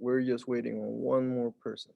We're just waiting on one more person.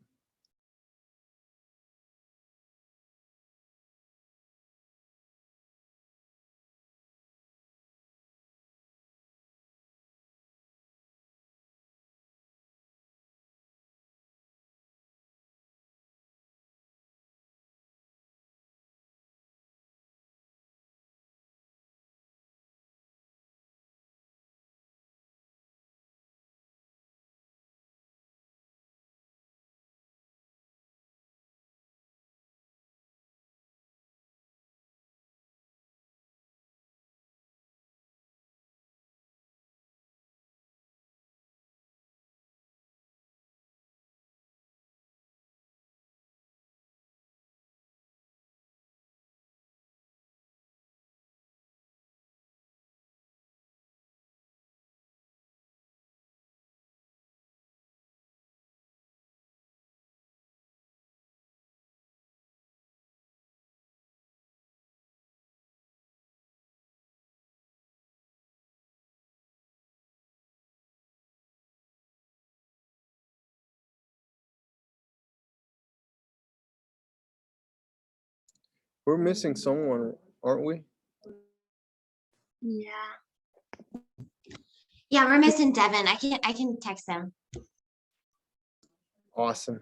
We're missing someone, aren't we? Yeah. Yeah, we're missing Devin. I can text them. Awesome.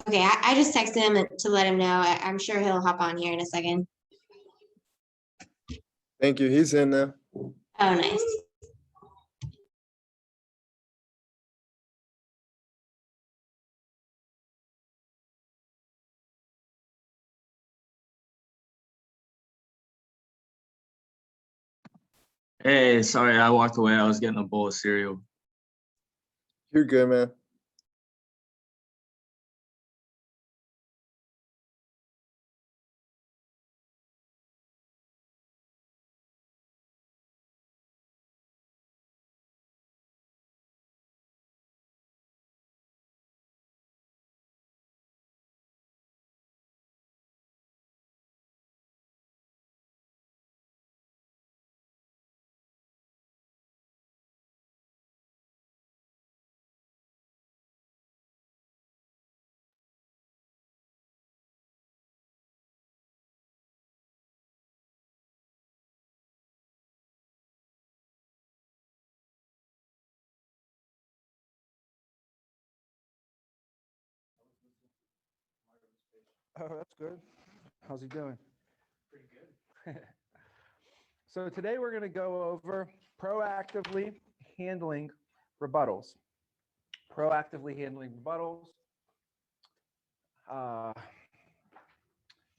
Okay, I just texted him to let him know. I'm sure he'll hop on here in a second. Thank you. He's in now. Oh, nice. Hey, sorry, I walked away. I was getting a bowl of cereal. You're good, man. Oh, that's good. How's he doing? Pretty good. So today we're going to go over proactively handling rebuttals. Proactively handling rebuttals.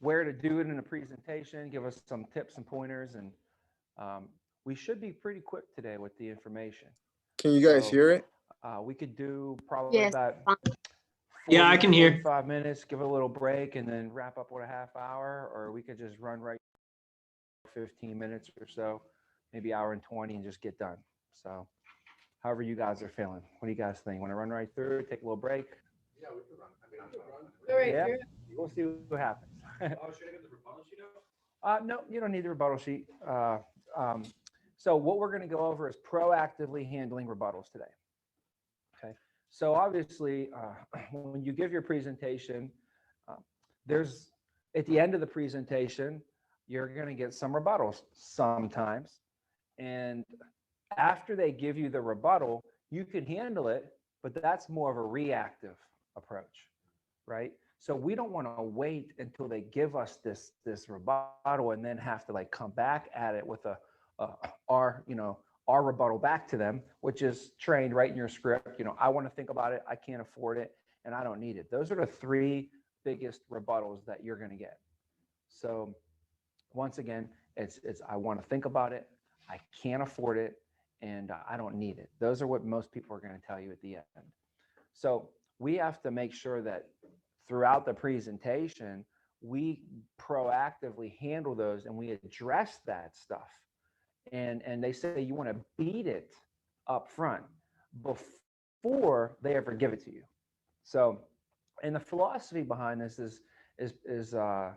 Where to do it in a presentation, give us some tips and pointers, and we should be pretty quick today with the information. Can you guys hear it? We could do probably about 40, Yeah, I can hear. 45 minutes, give it a little break, and then wrap up with a half hour, or we could just run right 15 minutes or so, maybe hour and 20, and just get done. So however you guys are feeling. What do you guys think? Want to run right through, take a little break? Yeah, we could run. I mean, All right, Yeah, fair we'll see what happens. No, you don't need the rebuttal sheet. So what we're going to go over is proactively handling rebuttals today. Okay. So obviously, when you give your presentation, there's at the end of the presentation, you're going to get some rebuttals sometimes. And after they give you the rebuttal, you can handle it, but that's more of a reactive approach, right? So we don't want to wait until they give us this rebuttal and then have to like come back at it with our rebuttal back to them, which is trained right in your script. I want to think about it, I can't afford it, and I don't need it. Those are the three biggest rebuttals that you're going to get. So once again, it's I want to think about it, I can't afford it, and I don't need it. Those are what most people are going to tell you at the end. So we have to make sure that throughout the presentation, we proactively handle those and we address that stuff. And they say you want to beat it up front before they ever give it to you. So, and the philosophy behind this is a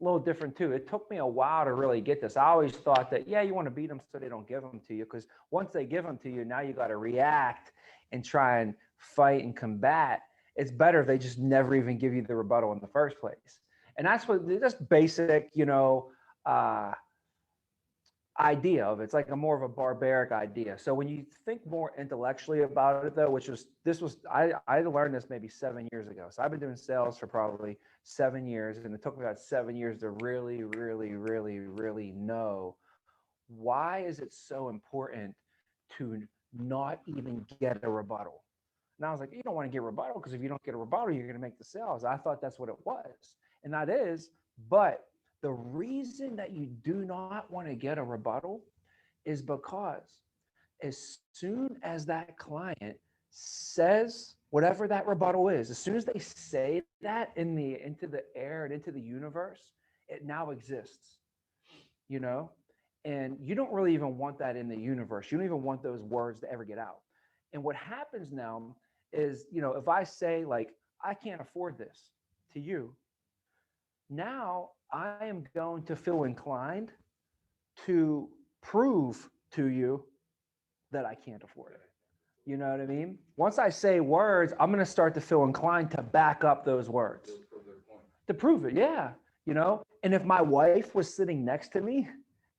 little different too. It took me a while to really get this. I always thought that, yeah, you want to beat them so they don't give them to you, because once they give them to you, now you got to react and try and fight and combat. It's better if they just never even give you the rebuttal in the first place. And that's basic, idea of it. It's like a more of a barbaric idea. So when you think more intellectually about it though, I learned this maybe 7 years ago. So I've been doing sales for probably 7 years, and it took me about 7 years to really, really, really, really know why is it so important to not even get a rebuttal. And I was like, you don't want to get a rebuttal, because if you don't get a rebuttal, you're going to make the sales. I thought that's what it was. And that is, but the reason that you do not want to get a rebuttal is because as soon as that client says whatever that rebuttal is, as soon as they say that into the air and into the universe, it now exists, and you don't really even want that in the universe. You don't even want those words to ever get out. And what happens now is, if I say like, I can't afford this to you, now I am going to feel inclined to prove to you that I can't afford it. You know what I mean? Once I say words, I'm going to start to feel inclined to back up those words. To prove it, yeah. And if my wife was sitting next to me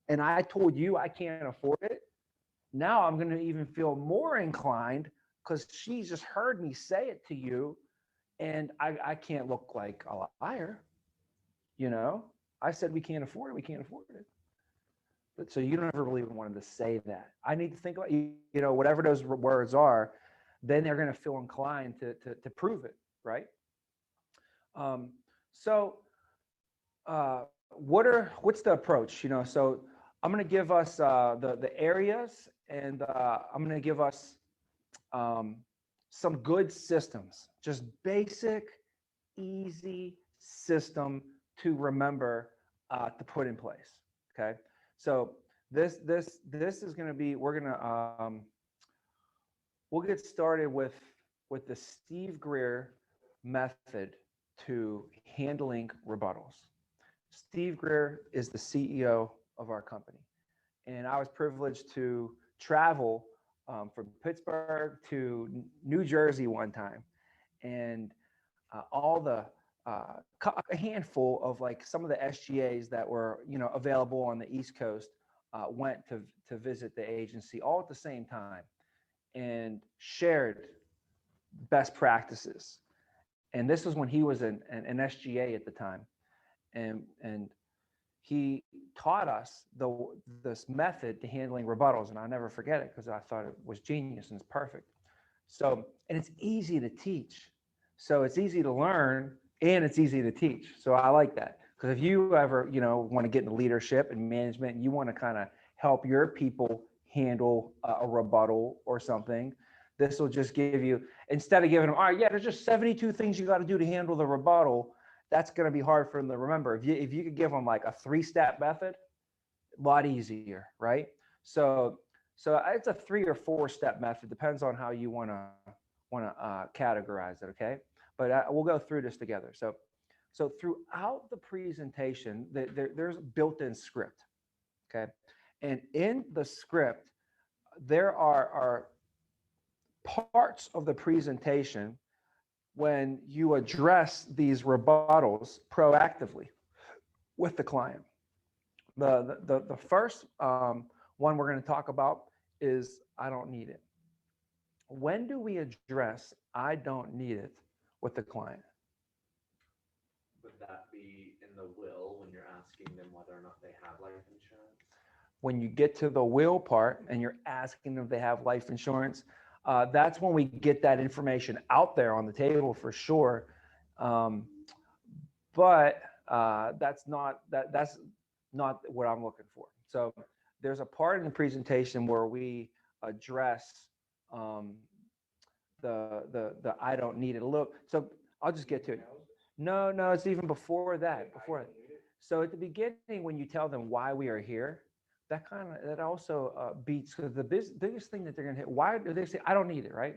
and I told you I can't afford it, now I'm going to even feel more inclined because she just heard me say it to you, and I can't look like a liar. I said we can't afford it. We can't afford it. But so you don't ever really even wanted to say that. I need to think about, whatever those words are, then they're going to feel inclined to prove it, right? What's the approach? So I'm going to give us the areas, and I'm going to give us some good systems, just basic, easy system to remember to put in place. Okay, so this is going to be, we'll get started with the Steve Greer method to handling rebuttals. Steve Greer is the CEO of our company, and I was privileged to travel from Pittsburgh to New Jersey one time, and a handful of like some of the SGAs that were available on the East Coast went to visit the agency all at the same time and shared best practices. And this was when he was an SGA at the time, and he taught us this method to handling rebuttals, and I'll never forget it because I thought it was genius and it's perfect. So, and it's easy to teach. So it's easy to learn and it's easy to teach. So I like that, because if you ever, want to get into leadership and management, and you want to kind of help your people handle a rebuttal or something, this will just give you, instead of giving them, all right, yeah, there's just 72 things you got to do to handle the rebuttal. That's going to be hard for them to remember. If you could give them like a 3-step method, a lot easier, right? So it's a 3 or 4-step method, depends on how you want to categorize it. Okay, but we'll go through this together. So throughout the presentation, there's built-in script, okay? And in the script, there are parts of the presentation when you address these rebuttals proactively with the client. The first one we're going to talk about is I don't need it. When do we address I don't need it with the client? Would that be in the will when you're asking them whether or not they have life insurance? When you get to the will part and you're asking them if they have life insurance, that's when we get that information out there on the table for sure. But that's not what I'm looking for. So there's a part in the presentation where we address the I don't need it. Look, so I'll just get to it. No, it's even before that. So at the beginning, when you tell them why we are here, that also beats, because the biggest thing that they're going to hit. Why do they say I don't need it? Right?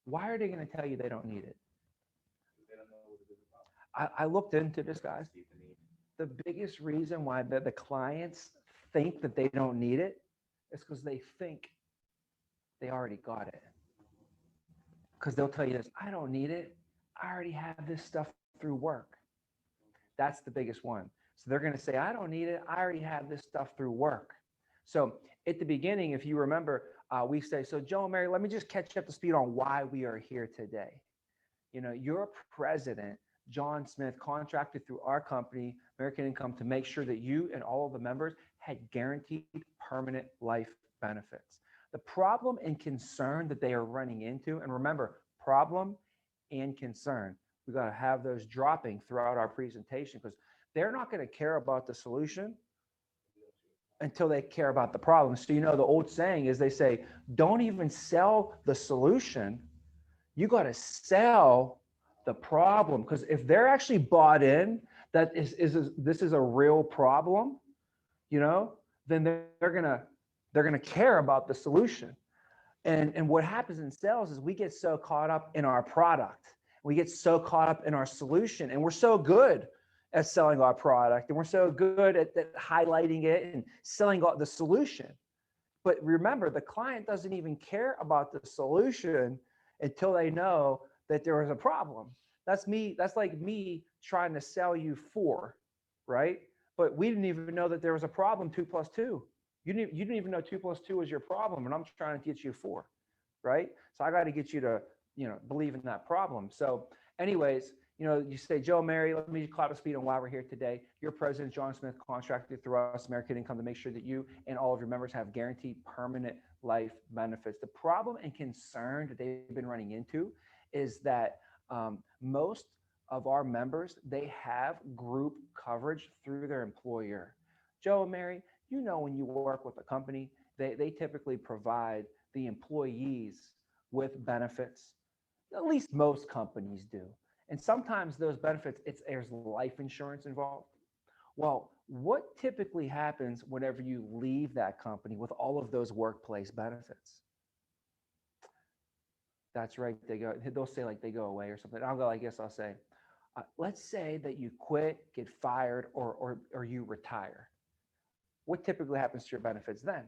Why are they going to tell you they don't need it? I looked into this, guys. The biggest reason why the clients think that they don't need it is because they think they already got it. Because they'll tell you this, I don't need it. I already have this stuff through work. That's the biggest one. So they're going to say, I don't need it. I already have this stuff through work. So at the beginning, if you remember, we say, so Joe and Mary, let me just catch up to speed on why we are here today. You know, your president, John Smith, contracted through our company, American Income, to make sure that you and all of the members had guaranteed permanent life benefits. The problem and concern that they are running into, and remember, problem and concern, we got to have those dropping throughout our presentation, because they're not going to care about the solution until they care about the problem. So, you know, the old saying is they say, don't even sell the solution. You got to sell the problem, because if they're actually bought in that this is a real problem, you know, then they're gonna care about the solution. And what happens in sales is we get so caught up in our product, we get so caught up in our solution, and we're so good at selling our product, and we're so good at highlighting it and selling the solution. But remember, the client doesn't even care about the solution until they know that there is a problem. That's like me trying to sell you 4, right? But we didn't even know that there was a problem, 2 + 2. You didn't even know 2 + 2 was your problem, and I'm trying to get you 4, right? So I got to get you to, you know, believe in that problem. So anyways, you know, you say, Joe, Mary, let me cloud up speed on why we're here today. Your president, John Smith, contracted through us, American Income, to make sure that you and all of your members have guaranteed permanent life benefits. The problem and concern that they've been running into is that most of our members, they have group coverage through their employer. Joe and Mary, you know, when you work with a company, they typically provide the employees with benefits. At least most companies do. And sometimes those benefits, there's life insurance involved. Well, what typically happens whenever you leave that company with all of those workplace benefits? That's right. They'll say like they go away or something. I guess I'll say, let's say that you quit, get fired, or you retire. What typically happens to your benefits then?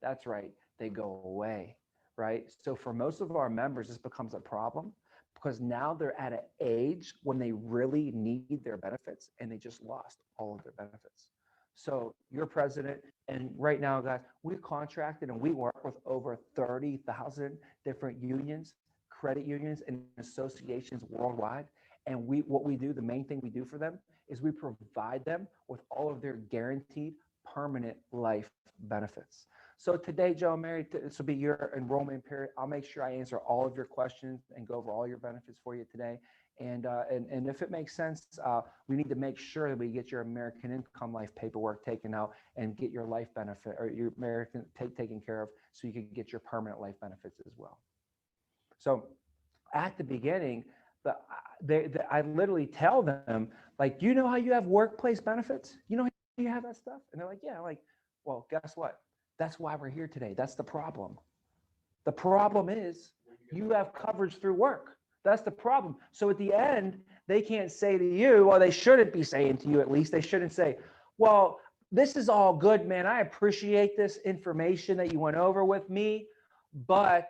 That's right. They go away, right? So for most of our members, this becomes a problem because now they're at an age when they really need their benefits and they just lost all of their benefits. So you're president, and right now, guys, we've contracted and we work with over 30,000 different unions, credit unions, and associations worldwide. And what we do, the main thing we do for them is we provide them with all of their guaranteed permanent life benefits. So today, Joe and Mary, this will be your enrollment period. I'll make sure I answer all of your questions and go over all your benefits for you today. And if it makes sense, we need to make sure that we get your American Income Life paperwork taken out and get your life benefit or your American taken care of so you can get your permanent life benefits as well. So at the beginning, I literally tell them, like, you know how you have workplace benefits? You know how you have that stuff? And they're like, yeah. I'm like, well, guess what? That's why we're here today. That's the problem. The problem is you have coverage through work. That's the problem. So at the end, they can't say to you, well, they shouldn't be saying to you, at least they shouldn't say, well, this is all good, man. I appreciate this information that you went over with me, but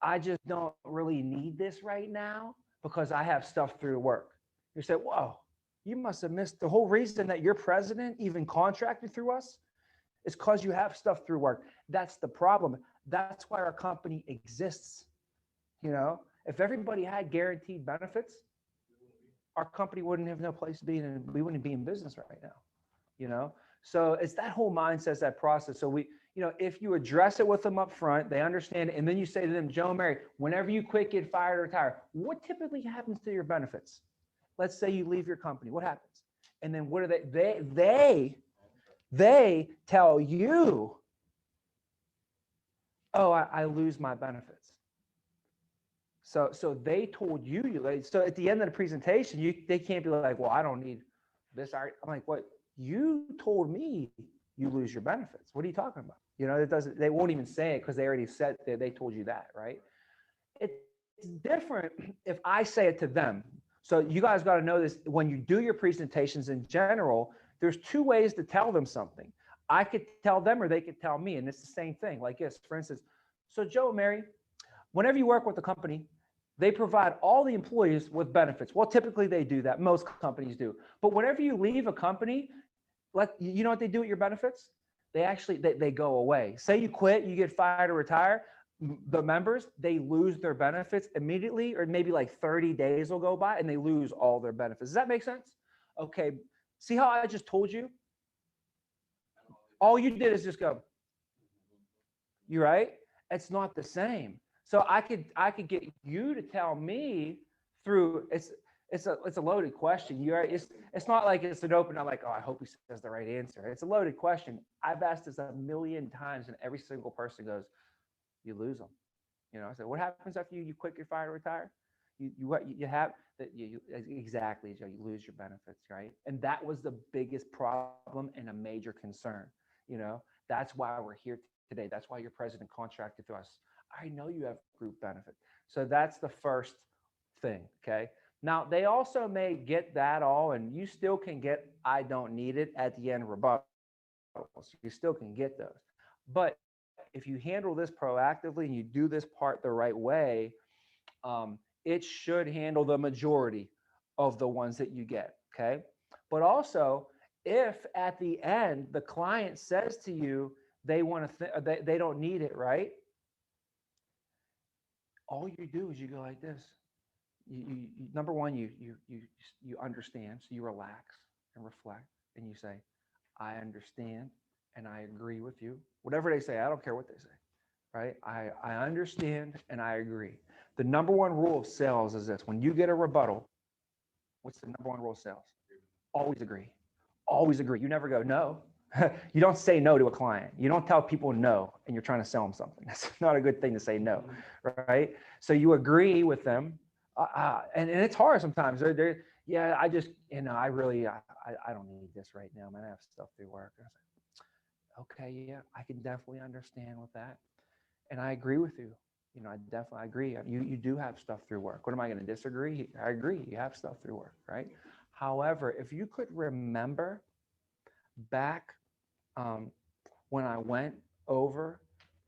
I just don't really need this right now because I have stuff through work. You say, whoa, you must have missed the whole reason that your president even contracted through us is because you have stuff through work. That's the problem. That's why our company exists. You know, if everybody had guaranteed benefits, our company wouldn't have no place to be and we wouldn't be in business right now, you know? So it's that whole mindset, that process. So we, you know, if you address it with them up front, they understand it, and then you say to them, Joe and Mary, whenever you quit, get fired, or retire, what typically happens to your benefits? Let's say you leave your company, what happens? And then what do they tell you, oh, I lose my benefits. So they told you, so at the end of the presentation, they can't be like, well, I don't need this. I'm like, what? You told me you lose your benefits. What are you talking about? You know, they won't even say it because they already said that they told you that, right? It's different if I say it to them. So you guys got to know this. When you do your presentations in general, there's two ways to tell them something. I could tell them or they could tell me, and it's the same thing. Like this, for instance, so Joe and Mary, whenever you work with a company, they provide all the employees with benefits. Well, typically they do that. Most companies do. But whenever you leave a company, you know what they do with your benefits? They go away. Say you quit, you get fired or retire, the members, they lose their benefits immediately, or maybe like 30 days will go by and they lose all their benefits. Does that make sense? Okay. See how I just told you? All you did is just go, you right? It's not the same. So I could get you to tell me through it's a loaded question. It's not like it's an open. I'm like, oh, I hope he says the right answer. It's a loaded question. I've asked this 1,000,000 times, and every single person goes, you lose them. You know, I said, what happens after you quit, get fired, or retire? You have that exactly, Joe. You lose your benefits, right? And that was the biggest problem and a major concern. You know, that's why we're here today. That's why your president contracted through us. I know you have group benefit. So that's the first thing, okay? Now, they also may get that all, and you still can get I don't need it at the end rebuttals. You still can get those. But if you handle this proactively and you do this part the right way, it should handle the majority of the ones that you get, okay? But also, if at the end the client says to you they want to, they don't need it, right? All you do is you go like this. You number one, you understand, so you relax and reflect, and you say, I understand and I agree with you. Whatever they say, I don't care what they say, right? I understand and I agree. The number one rule of sales is this: when you get a rebuttal, what's the number one rule of sales? Always agree. Always agree. You never go no. You don't say no to a client. You don't tell people no and you're trying to sell them something. That's not a good thing to say no, right? So you agree with them, and it's hard sometimes. Yeah, I just, I really, I don't need this right now, man. I have stuff through work. I was like, okay, yeah, I can definitely understand with that, and I agree with you. I definitely agree. You do have stuff through work. What am I going to disagree? I agree. You have stuff through work, right? However, if you could remember back when I went over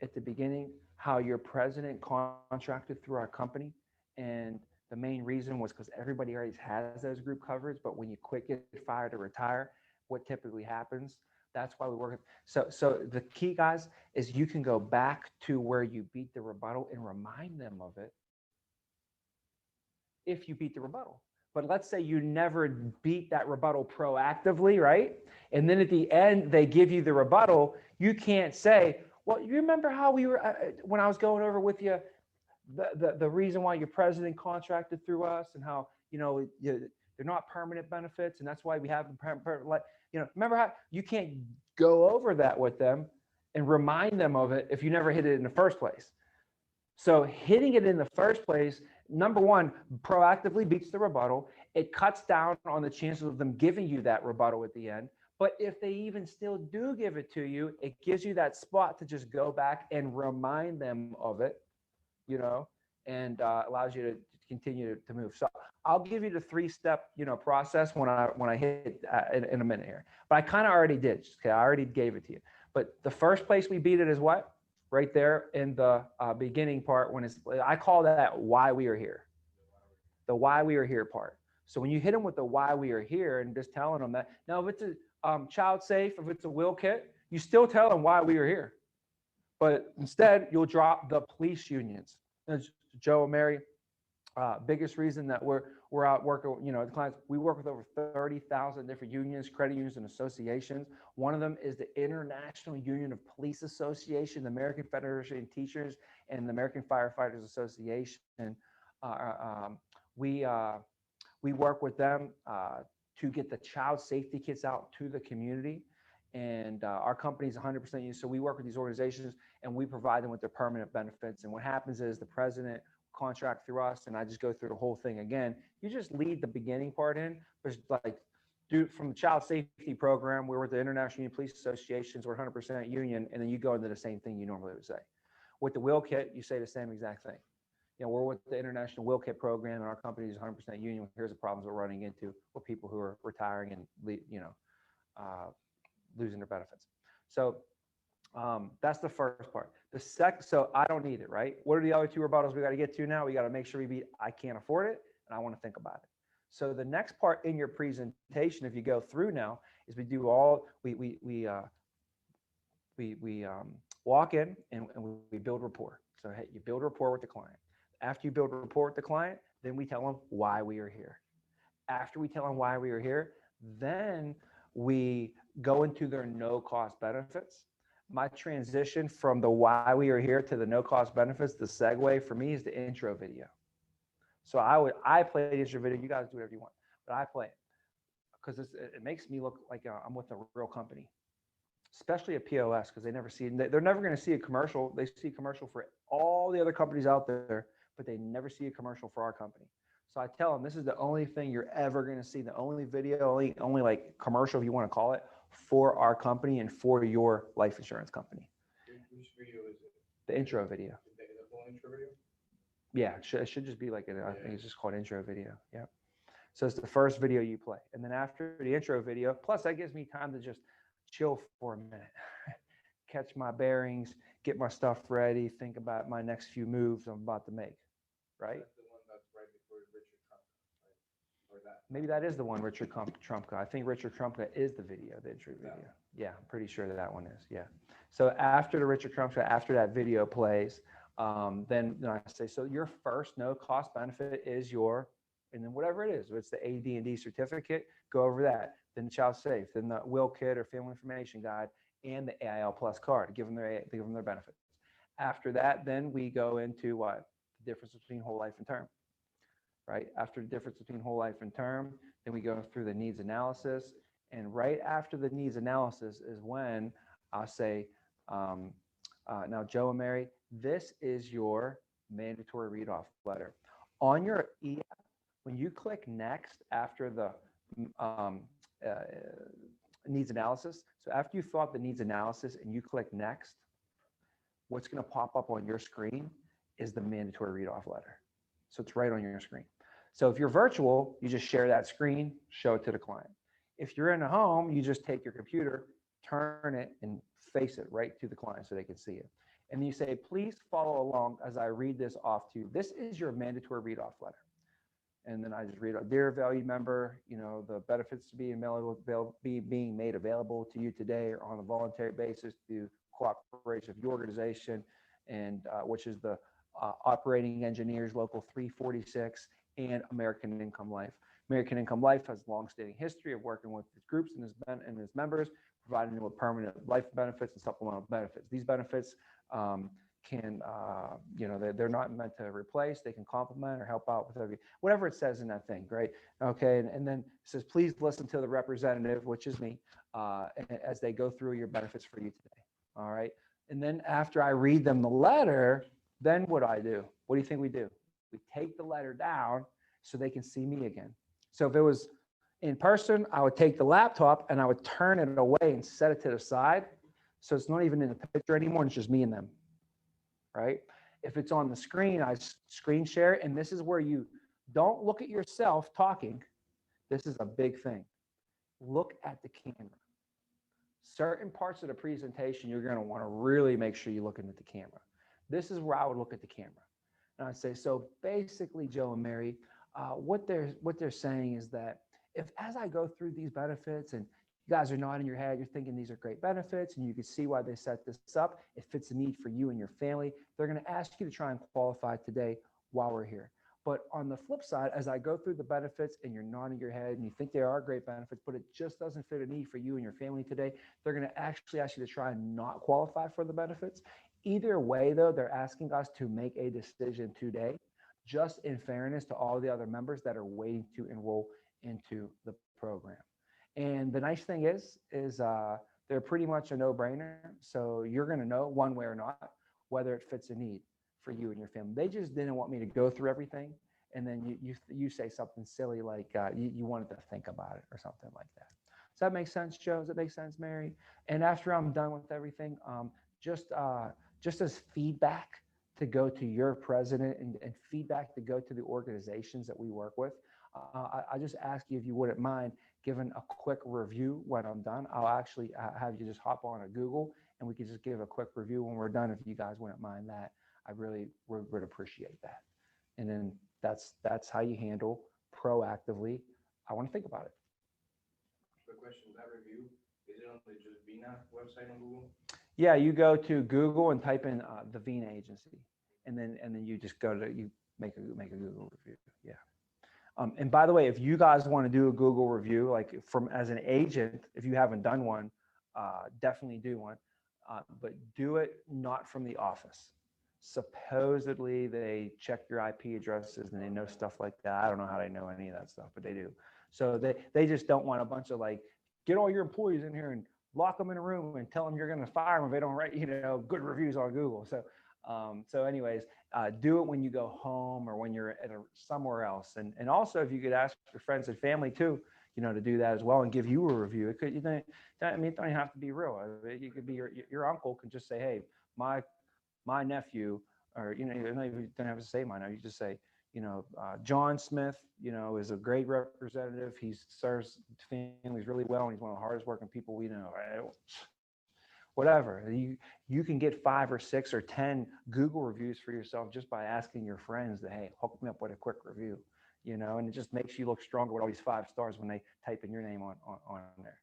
at the beginning how your president contracted through our company, and the main reason was because everybody already has those group coverage, but when you quit, get fired, or retire, what typically happens? That's why we work. So the key, guys, is you can go back to where you beat the rebuttal and remind them of it if you beat the rebuttal. But let's say you never beat that rebuttal proactively, right? And then at the end, they give you the rebuttal. You can't say, well, you remember how we were, when I was going over with you, the reason why your president contracted through us, and how, they're not permanent benefits, and that's why we have them, remember how you can't go over that with them and remind them of it if you never hit it in the first place. So hitting it in the first place, number one, proactively beats the rebuttal. It cuts down on the chances of them giving you that rebuttal at the end. But if they even still do give it to you, it gives you that spot to just go back and remind them of it, and allows you to continue to move. So I'll give you the 3-step, process when I hit in a minute here. But I kind of already did. Okay, I already gave it to you. But the first place we beat it is what? Right there in the beginning part when I call that why we are here. The why we are here part. So when you hit them with the why we are here and just telling them that, now if it's a child safe, if it's a will kit, you still tell them why we are here. But instead, you'll drop the police unions. As Joe and Mary, biggest reason that we're out working, the clients, we work with over 30,000 different unions, credit unions, and associations. One of them is the International Union of Police Association, the American Federation of Teachers, and the American Firefighters Association. We work with them to get the child safety kits out to the community. And our company is 100% used. So we work with these organizations and we provide them with their permanent benefits. And what happens is the president contract through us, and I just go through the whole thing again. You just lead the beginning part in, but like, dude, from the child safety program, we're with the International Union Police Associations, we're 100% union, and then you go into the same thing you normally would say. With the will kit, you say the same exact thing. We're with the International Will Kit program, and our company is 100% union. Here's the problems we're running into with people who are retiring and losing their benefits. So that's the first part. The second, so I don't need it, right? What are the other 2 rebuttals we got to get to now? We got to make sure we beat I can't afford it, and I want to think about it. So the next part in your presentation, if you go through now, is we do all we walk in and we build rapport. So hey, you build rapport with the client. After you build a rapport with the client, then we tell them why we are here. After we tell them why we are here, then we go into their no-cost benefits. My transition from the why we are here to the no-cost benefits, the segue for me is the intro video. So I play the intro video. You guys do whatever you want, but I play it because it makes me look like I'm with a real company, especially at POS, because they never see it. They're never going to see a commercial. They see a commercial for all the other companies out there, but they never see a commercial for our company. So I tell them this is the only thing you're ever going to see, the only video, only like commercial, if you want to call it, for our company and for your life insurance company. Which video is it? The intro video. The full intro video? Yeah, it should just be like, I think it's just called intro video. Yeah. So it's the first video you play. And then after the intro video, plus that gives me time to just chill for a minute, catch my bearings, get my stuff ready, think about my next few moves I'm about to make, right? That's the one that's right before Richard Trump, right? Or that. Maybe that is the one Richard Trump got. I think Richard Trump is the video, the intro video. Yeah, I'm pretty sure that one is. Yeah. So after the Richard Trump, after that video plays, then I say, so your first no cost benefit is and then whatever it is, it's the AD&D certificate, go over that. Then the child safe, then the will kit or family information guide, and the AIL plus card, give them their benefits. After that, then we go into what? The difference between whole life and term, right? After the difference between whole life and term, then we go through the needs analysis. And right after the needs analysis is when I'll say, now Joe and Mary, this is your mandatory read-off letter. On your e-app, when you click next after the needs analysis, so after you fill out the needs analysis and you click next, what's going to pop up on your screen is the mandatory read-off letter. So it's right on your screen. So if you're virtual, you just share that screen, show it to the client. If you're in a home, you just take your computer, turn it, and face it right to the client so they can see it. And then you say, please follow along as I read this off to you. This is your mandatory read-off letter. And then I just read, dear valued member, the benefits to be being made available to you today are on a voluntary basis through cooperation of your organization, and which is the Operating Engineers Local 346 and American Income Life. American Income Life has a long-standing history of working with its groups and its members, providing them with permanent life benefits and supplemental benefits. These benefits they're not meant to replace, they can complement or help out with whatever it says in that thing, right? Okay, and then it says, please listen to the representative, which is me, as they go through your benefits for you today, all right? And then after I read them the letter, then what do I do? What do you think we do? We take the letter down so they can see me again. So if it was in person, I would take the laptop and I would turn it away and set it to the side. So it's not even in the picture anymore, it's just me and them, right? If it's on the screen, I screen share it. And this is where you don't look at yourself talking. This is a big thing. Look at the camera. Certain parts of the presentation, you're going to want to really make sure you're looking at the camera. This is where I would look at the camera. And I'd say, so basically, Joe and Mary, what they're saying is that if as I go through these benefits and you guys are nodding your head, you're thinking these are great benefits and you can see why they set this up, it fits a need for you and your family, they're going to ask you to try and qualify today while we're here. But on the flip side, as I go through the benefits and you're nodding your head and you think they are great benefits, but it just doesn't fit a need for you and your family today, they're going to actually ask you to try and not qualify for the benefits. Either way, though, they're asking us to make a decision today, just in fairness to all the other members that are waiting to enroll into the program. And the nice thing is they're pretty much a no-brainer. So you're going to know one way or not whether it fits a need for you and your family. They just didn't want me to go through everything, and then you say something silly like you wanted to think about it or something like that. Does that make sense, Joe? Does that make sense, Mary? And after I'm done with everything, just as feedback to go to your president and feedback to go to the organizations that we work with, I just ask you if you wouldn't mind giving a quick review when I'm done. I'll actually have you just hop on a Google and we can just give a quick review when we're done if you guys wouldn't mind that. I really would appreciate that. And then that's how you handle proactively. I want to think about it. Quick question, that review, is it on the just VINA website on Google? Yeah, you go to Google and type in the VINA agency, and then you just you make a Google review. Yeah. And by the way, if you guys want to do a Google review, like as an agent, if you haven't done one, definitely do one, but do it not from the office. Supposedly they check your IP addresses and they know stuff like that. I don't know how they know any of that stuff, but they do. So they just don't want a bunch of like, get all your employees in here and lock them in a room and tell them you're going to fire them if they don't write, good reviews on Google. So anyways, do it when you go home or when you're at somewhere else. And also if you could ask your friends and family too, to do that as well and give you a review. It could, it don't even have to be real. You could be your uncle can just say, hey, my nephew, or, you don't have to say my nephew, you just say, John Smith, is a great representative. He serves families really well, and he's one of the hardest working people we know. Right? Whatever. You can get 5 or 6 or 10 Google reviews for yourself just by asking your friends that, hey, hook me up with a quick review, and it just makes you look stronger with all these 5 stars when they type in your name on there,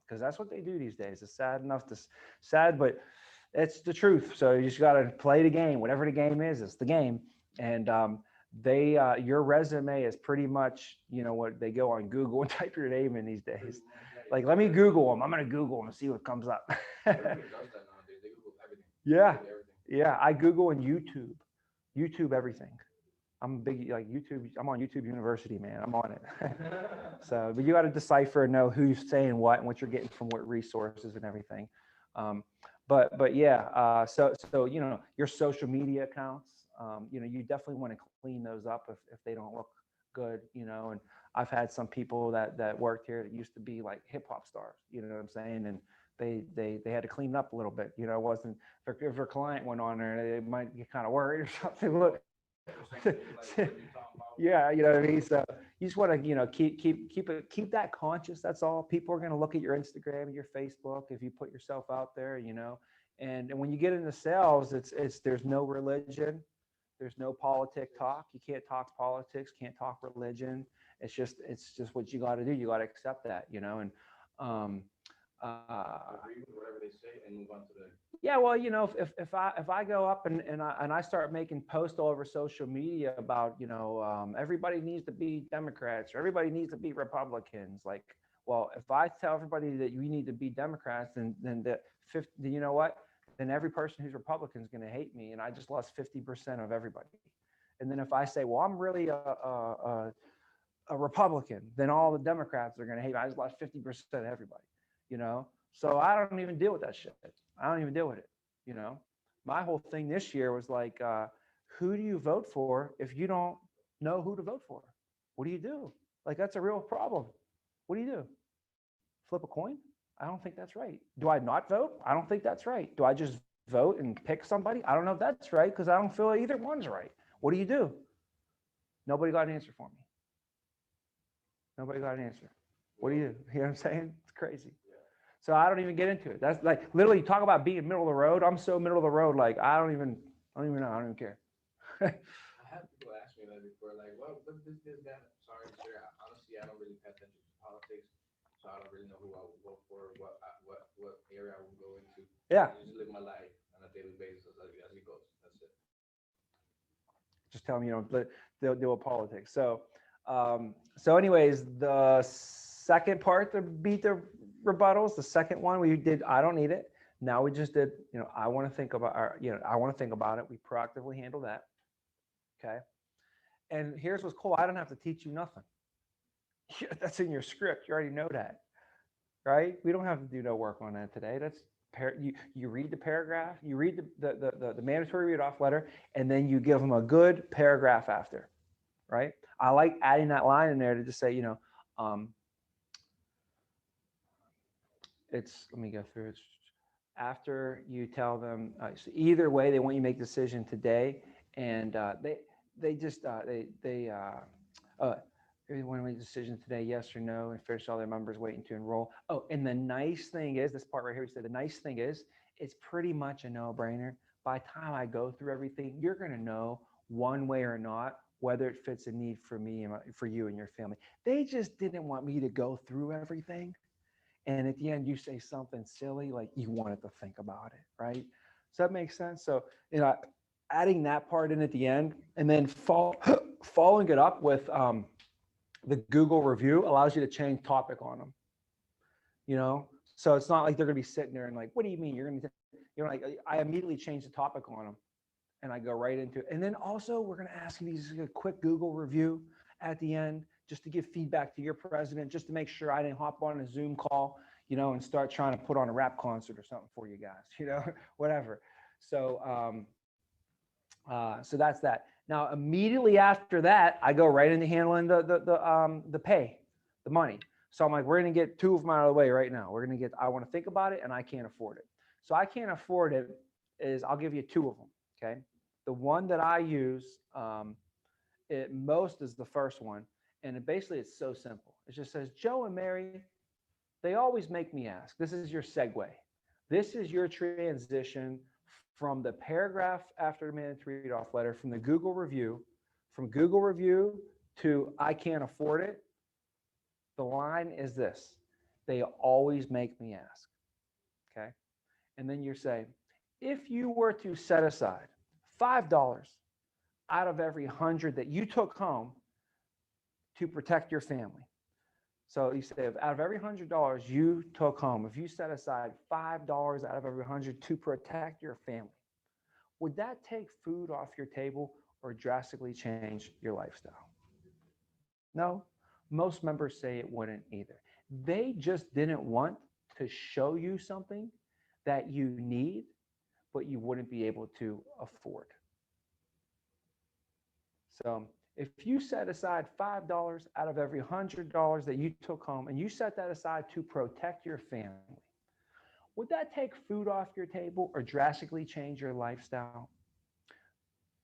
because that's what they do these days. It's sad, but it's the truth. So you just got to play the game, whatever the game is, it's the game. And your resume is pretty much, what they go on Google and type your name in these days. Like, let me Google them. I'm going to Google them and see what comes up. Everybody does that nowadays. They Google everything. Yeah. Everything. Yeah. I Google and YouTube everything. I'm big, like YouTube. I'm on YouTube University, man. I'm on it. So, but you got to decipher and know who's saying what and what you're getting from what resources and everything. But yeah, so your social media accounts, you definitely want to clean those up if they don't look good, and I've had some people that worked here that used to be like hip hop stars, you know what I'm saying? And they had to clean up a little bit, it wasn't, if their client went on there, they might get kind of worried or something. Look, yeah, you know what I mean? So you just want to, keep that conscious. That's all. People are going to look at your Instagram and your Facebook if you put yourself out there, and when you get into sales, there's no religion. There's no politic talk. You can't talk politics, can't talk religion. It's just what you got to do. You got to accept that, and Agree with whatever they say and move on to the. yeah, well, if I go up and I start making posts all over social media about, everybody needs to be Democrats or everybody needs to be Republicans, like, well, if I tell everybody that you need to be Democrats, then you know what? Then every person who's Republican is going to hate me, and I just lost 50% of everybody. And then if I say, well, I'm really a Republican, then all the Democrats are going to hate me. I just lost 50% of everybody, So I don't even deal with that shit. I don't even deal with it, My whole thing this year was like, who do you vote for if you don't know who to vote for? What do you do? Like, that's a real problem. What do you do? Flip a coin? I don't think that's right. Do I not vote? I don't think that's right. Do I just vote and pick somebody? I don't know if that's right because I don't feel either one's right. What do you do? Nobody got an answer for me. Nobody got an answer. What do you do? You know what I'm saying? It's crazy. So I don't even get into it. That's like literally talk about being middle of the road. I'm so middle of the road, like I don't even know. I don't even care. I had people ask me that before, like, what this that? Sorry, sir. Honestly, I don't really pay attention to politics, so I don't really know who I would vote for, what area I would go into. Yeah. I just live my life on a daily basis as it goes. That's it. Just tell them you don't deal with politics. So anyways, the second part to beat the rebuttals, the second one we did, I don't need it. Now we just did, I want to think about I want to think about it. We proactively handle that. Okay. And here's what's cool. I don't have to teach you nothing. That's in your script. You already know that, right? We don't have to do no work on that today. That's you read the paragraph, you read the mandatory read off letter, and then you give them a good paragraph after, right? I like adding that line in there to just say, let me go through it. After you tell them, so either way, they want you to make a decision today, and they want to make a decision today, yes or no, and finish all their members waiting to enroll. Oh, and the nice thing is, this part right here, we said the nice thing is, it's pretty much a no-brainer. By the time I go through everything, you're going to know one way or not whether it fits a need for me and for you and your family. They just didn't want me to go through everything. And at the end, you say something silly, like you wanted to think about it, right? Does that make sense? So, adding that part in at the end, and then following it up with the Google review allows you to change topic on them. So it's not like they're going to be sitting there and like, what do you mean? You're going to, like, I immediately change the topic on them, and I go right into it. And then also, we're going to ask you these a quick Google review at the end, just to give feedback to your president, just to make sure I didn't hop on a Zoom call, and start trying to put on a rap concert or something for you guys, whatever. So, so that's that. Now, immediately after that, I go right into handling the pay, the money. So I'm like, we're going to get two of them out of the way right now. I want to think about it, and I can't afford it. So I can't afford it I'll give you two of them. Okay. The one that I use, most is the first one. And it's so simple. It just says, Joe and Mary, they always make me ask. This is your segue. This is your transition from the paragraph after the mandatory read off letter, from Google review to I can't afford it. The line is this: they always make me ask. Okay. And then you say, if you were to set aside $5 out of every 100 that you took home to protect your family. So you say, out of every $100 you took home, if you set aside $5 out of every 100 to protect your family, would that take food off your table or drastically change your lifestyle? No, most members say it wouldn't either. They just didn't want to show you something that you need, but you wouldn't be able to afford. So if you set aside $5 out of every $100 that you took home, and you set that aside to protect your family, would that take food off your table or drastically change your lifestyle?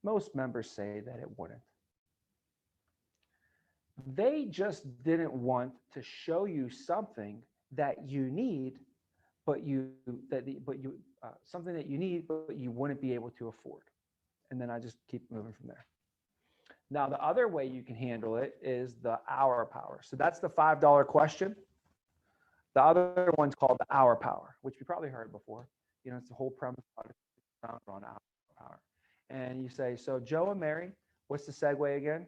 Most members say that it wouldn't. They just didn't want to show you something that you need, something that you need, but you wouldn't be able to afford. And then I just keep moving from there. Now, the other way you can handle it is the hour power. So that's the $5 question. The other one's called the hour power, which you probably heard before. It's the whole premise on hour power. And you say, so Joe and Mary, what's the segue again?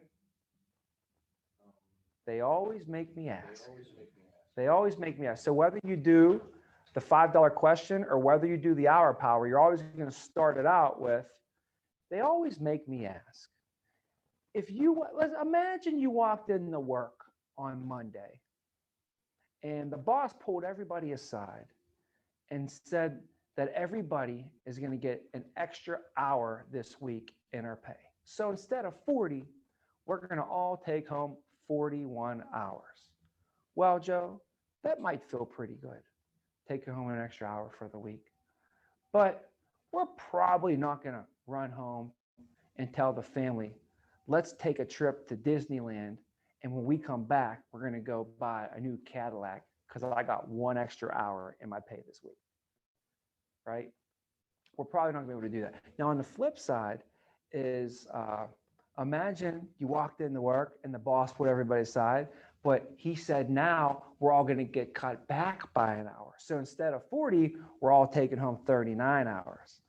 They always make me ask. They always make me ask. So whether you do the $5 question or whether you do the hour power, you're always going to start it out with, they always make me ask. Let's imagine you walked into work on Monday and the boss pulled everybody aside and said that everybody is going to get an extra hour this week in our pay. So instead of 40, we're going to all take home 41 hours. Well, Joe, that might feel pretty good, taking home an extra hour for the week. But we're probably not going to run home and tell the family, let's take a trip to Disneyland. And when we come back, we're going to go buy a new Cadillac because I got 1 extra hour in my pay this week. Right? We're probably not going to be able to do that. Now, on the flip side is imagine you walked into work and the boss put everybody aside, but he said, now we're all going to get cut back by an hour. So instead of 40, we're all taking home 39 hours.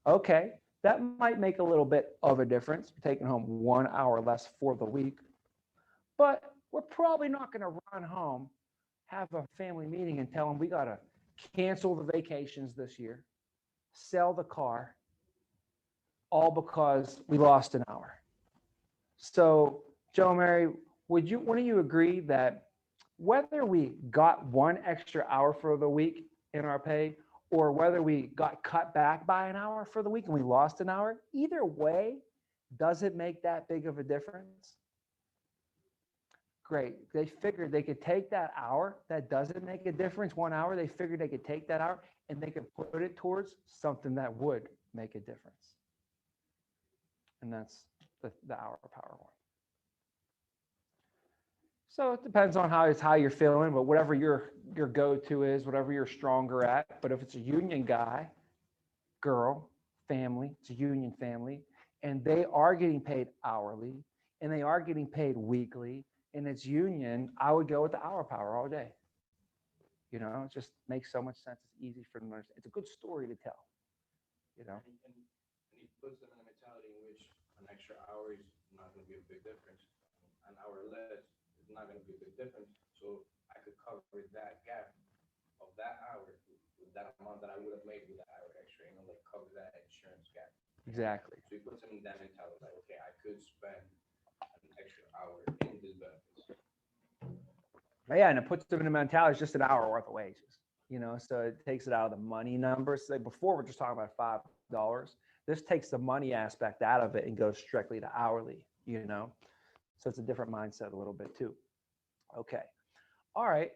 Okay, that might make a little bit of a difference. You're taking home 1 hour less for the week, but we're probably not going to run home, have a family meeting and tell them we got to cancel the vacations this year, sell the car, all because we lost an hour. So, Joe Mary, wouldn't you agree that whether we got 1 extra hour for the week in our pay, or whether we got cut back by an hour for the week and we lost an hour, either way, does it make that big of a difference? Great. They figured they could take that hour that doesn't make a difference, 1 hour. They figured they could take that hour and they could put it towards something that would make a difference. And that's the hour power one. So it depends on how you're feeling, but whatever your go-to is, whatever you're stronger at. But if it's a union guy, girl, family, it's a union family, and they are getting paid hourly, and they are getting paid weekly, and it's union, I would go with the hour power all day. You know, it just makes so much sense. It's easy for them to understand. It's a good story to tell. You know. And he puts them in a mentality in which an extra hour is not going to be a big difference. An hour less is not going to be a big difference. So I could cover that gap of that hour with that amount that I would have made with that hour extra, you know, like cover that insurance gap. Exactly. So he puts them in that mentality, like, okay, I could spend an extra hour in this benefits. Yeah, and it puts them in a mentality, it's just an hour worth of wages, you know, so it takes it out of the money numbers. So before, we're just talking about $5. This takes the money aspect out of it and goes strictly to hourly, you know, so it's a different mindset a little bit too. Okay. All right.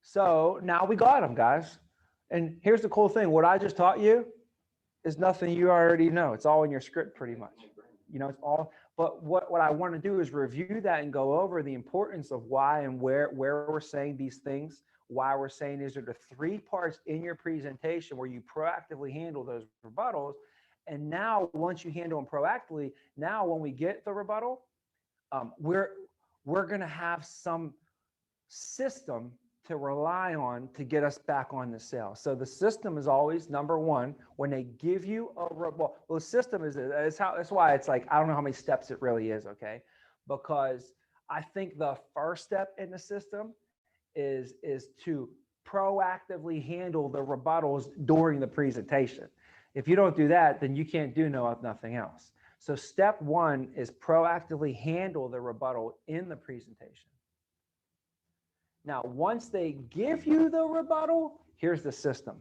So now we got them, guys. And here's the cool thing. What I just taught you is nothing you already know. It's all in your script pretty much. You know, it's all, but what I want to do is review that and go over the importance of why and where we're saying these things, why we're saying these are the 3 parts in your presentation where you proactively handle those rebuttals. And now once you handle them proactively, now when we get the rebuttal, we're going to have some system to rely on to get us back on the sale. So the system is always number 1 when they give you a rebuttal. Well, the system is that's why it's like, I don't know how many steps it really is. Okay. Because I think the first step in the system is to proactively handle the rebuttals during the presentation. If you don't do that, then you can't do nothing else. So step 1 is proactively handle the rebuttal in the presentation. Now, once they give you the rebuttal, here's the system.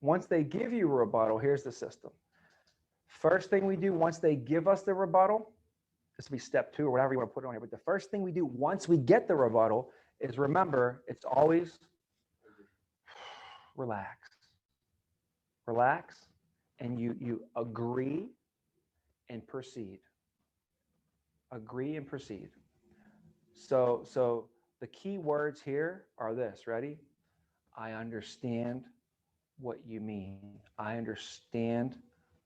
Once they give you a rebuttal, here's the system. First thing we do once they give us the rebuttal, this will be step 2 or whatever you want to put it on here, but the first thing we do once we get the rebuttal is, remember, it's always relax. Relax, and you agree and proceed. Agree and proceed. So the key words here are this, ready? I understand what you mean. I understand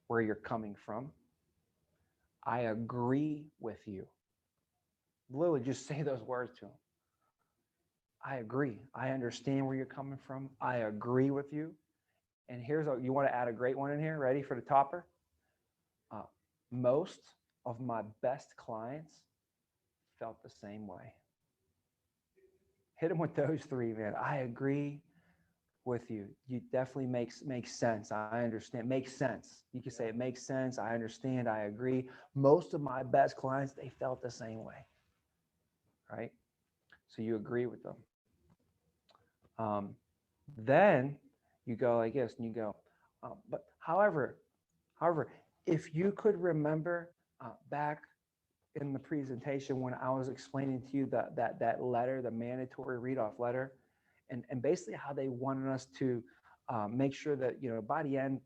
where you're coming from. I agree with you. Literally just say those words to them. I agree. I understand where you're coming from. I agree with you. And you want to add a great one in here. Ready for the topper? Most of my best clients felt the same way. Hit them with those 3, man. I agree with you. You definitely makes sense. I understand. Makes sense. You can say it makes sense. I understand. I agree. Most of my best clients, they felt the same way. Right? So you agree with them. Then you go like this, and you go, but however, if you could remember back in the presentation when I was explaining to you that letter, the mandatory read-off letter, and basically how they wanted us to make sure that, by the end,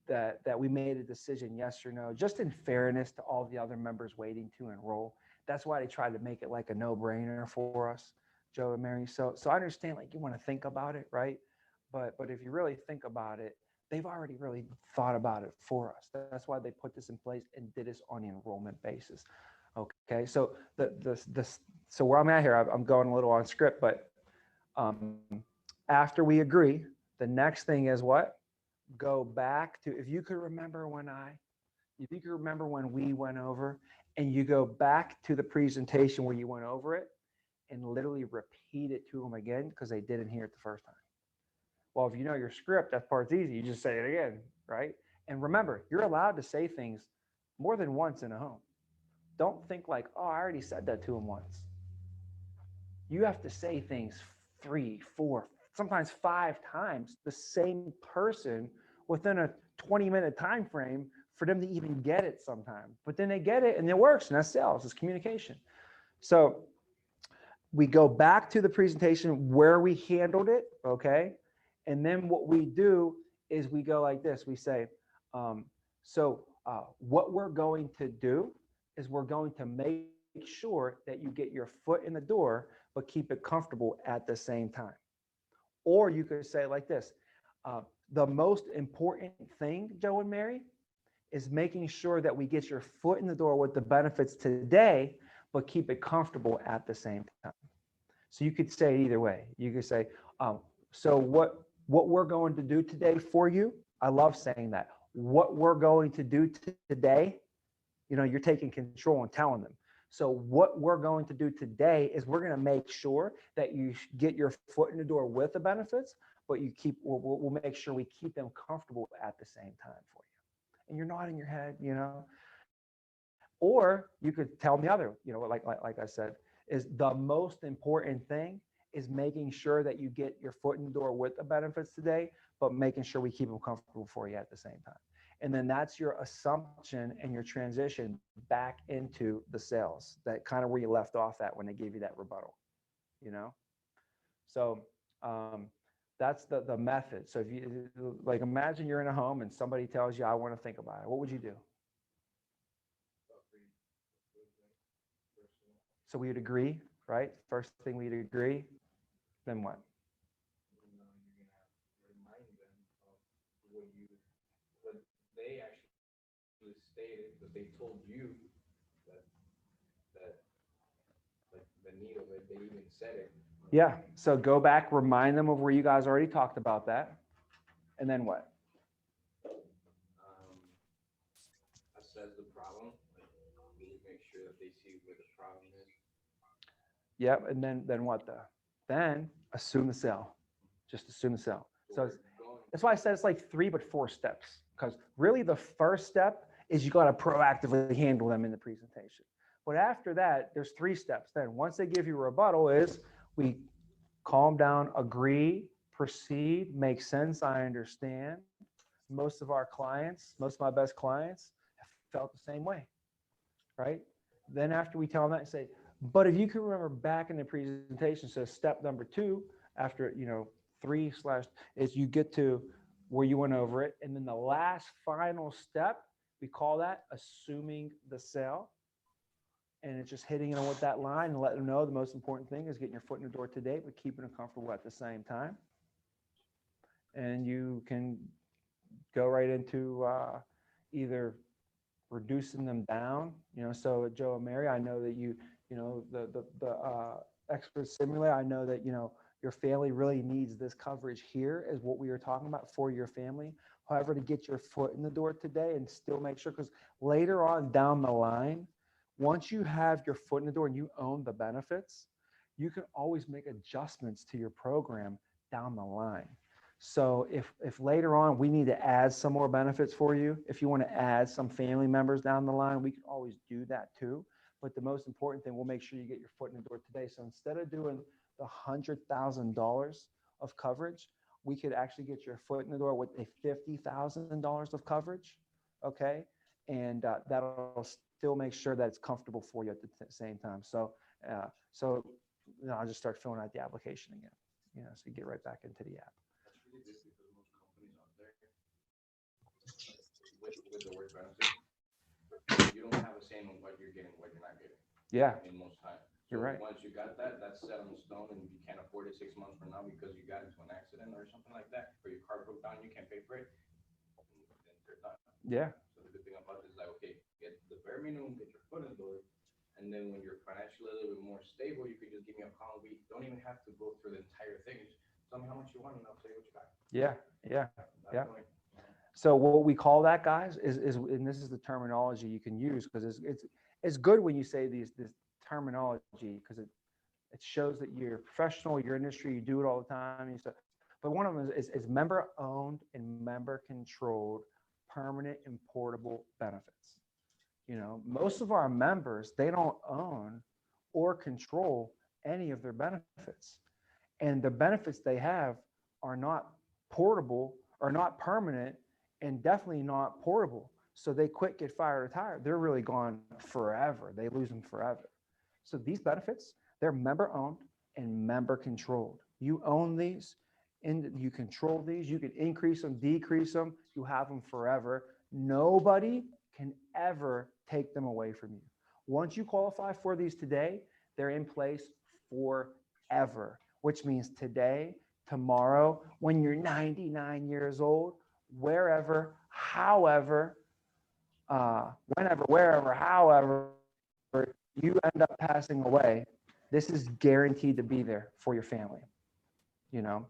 that we made a decision, yes or no, just in fairness to all the other members waiting to enroll. That's why they tried to make it like a no-brainer for us, Joe and Mary. So I understand, like, you want to think about it, right? But if you really think about it, they've already really thought about it for us. That's why they put this in place and did this on the enrollment basis. Okay, so so where I'm at here, I'm going a little on script, but after we agree, the next thing is what? Go back to, if you could remember when we went over, and you go back to the presentation where you went over it and literally repeat it to them again, because they didn't hear it the first time. Well, if you know your script, that part's easy. You just say it again, right? And remember, you're allowed to say things more than once in a home. Don't think like, oh, I already said that to him once. You have to say things 3, 4, sometimes 5 times the same person within a 20-minute time frame for them to even get it sometimes. But then they get it and it works, and that's sales, it's communication. So we go back to the presentation where we handled it, okay? And then what we do is we go like this. We say, what we're going to do is we're going to make sure that you get your foot in the door, but keep it comfortable at the same time. Or you could say like this, the most important thing, Joe and Mary, is making sure that we get your foot in the door with the benefits today, but keep it comfortable at the same time. So you could say it either way. You could say, so what we're going to do today for you, I love saying that. What we're going to do today, you're taking control and telling them. So what we're going to do today is we're going to make sure that you get your foot in the door with the benefits, but we'll make sure we keep them comfortable at the same time for you. And you're nodding your head, Or you could tell them the other, like I said, is the most important thing is making sure that you get your foot in the door with the benefits today, but making sure we keep them comfortable for you at the same time. And then that's your assumption and your transition back into the sales, that kind of where you left off at when they gave you that rebuttal, So that's the method. So if you like, imagine you're in a home and somebody tells you, I want to think about it. What would you do? So we'd agree, right? First thing we'd agree, then what? You're gonna remind them of what they actually stated, that they told you that like the need of it, they even said it. Yeah. So go back, remind them of where you guys already talked about that. And then what? Assess the problem. Make sure that they see where the problem is. Yep. And then what? Then assume the sale. Just assume the sale. So that's why I said it's like 3 but 4 steps. Because really the first step is you got to proactively handle them in the presentation. But after that, there's 3 steps. Then once they give you a rebuttal, is we calm down, agree, proceed, make sense, I understand. Most of my best clients have felt the same way, right? Then after we tell them that, say, but if you can remember back in the presentation, so step number 2, after, 3/ is you get to where you went over it. And then the last final step, we call that assuming the sale. And it's just hitting them with that line and letting them know the most important thing is getting your foot in the door today, but keeping them comfortable at the same time. And you can go right into either reducing them down, so Joe and Mary, I know that the expert simulator, I know that, your family really needs this coverage here is what we were talking about for your family. However, to get your foot in the door today and still make sure, because later on down the line, once you have your foot in the door and you own the benefits, you can always make adjustments to your program down the line. So if later on we need to add some more benefits for you, if you want to add some family members down the line, we can always do that too. But the most important thing, we'll make sure you get your foot in the door today. So instead of doing the $100,000 of coverage, we could actually get your foot in the door with a $50,000 of coverage, okay? And that'll still make sure that it's comfortable for you at the same time. So I'll just start filling out the application again, so you get right back into the app. with the word benefit, you don't have a say on what you're getting, what you're not getting Yeah, in most times. you're So right. once you got that, that's set in stone, and you can't afford it 6 months from now because you got into an accident or something like that, or your car broke down, you can't pay for it, then they're done. Yeah, So the good thing about this is like, okay, get the bare minimum, get your foot in the door, and then when you're financially a little bit more stable, you can just give me a call. We don't even have to go through the entire thing. Just tell me how much you want, and I'll tell you what you got. yeah, yeah. At that Yeah. point, So what we call that, guys, is and this is the terminology you can use because it's good when you say this terminology because it shows that you're professional, your industry, you do it all the time. You stuff. But one of them is member owned and member controlled permanent and portable benefits. You know, most of our members, they don't own or control any of their benefits. And the benefits they have are not portable or not permanent and definitely not portable. So they quit, get fired, retire. They're really gone forever. They lose them forever. So these benefits, they're member owned and member controlled. You own these and you control these. You can increase them, decrease them. You have them forever. Nobody can ever take them away from you. Once you qualify for these today, they're in place forever, which means today, tomorrow, when you're 99 years old, wherever, however, whenever, wherever, however, you end up passing away, this is guaranteed to be there for your family, you know?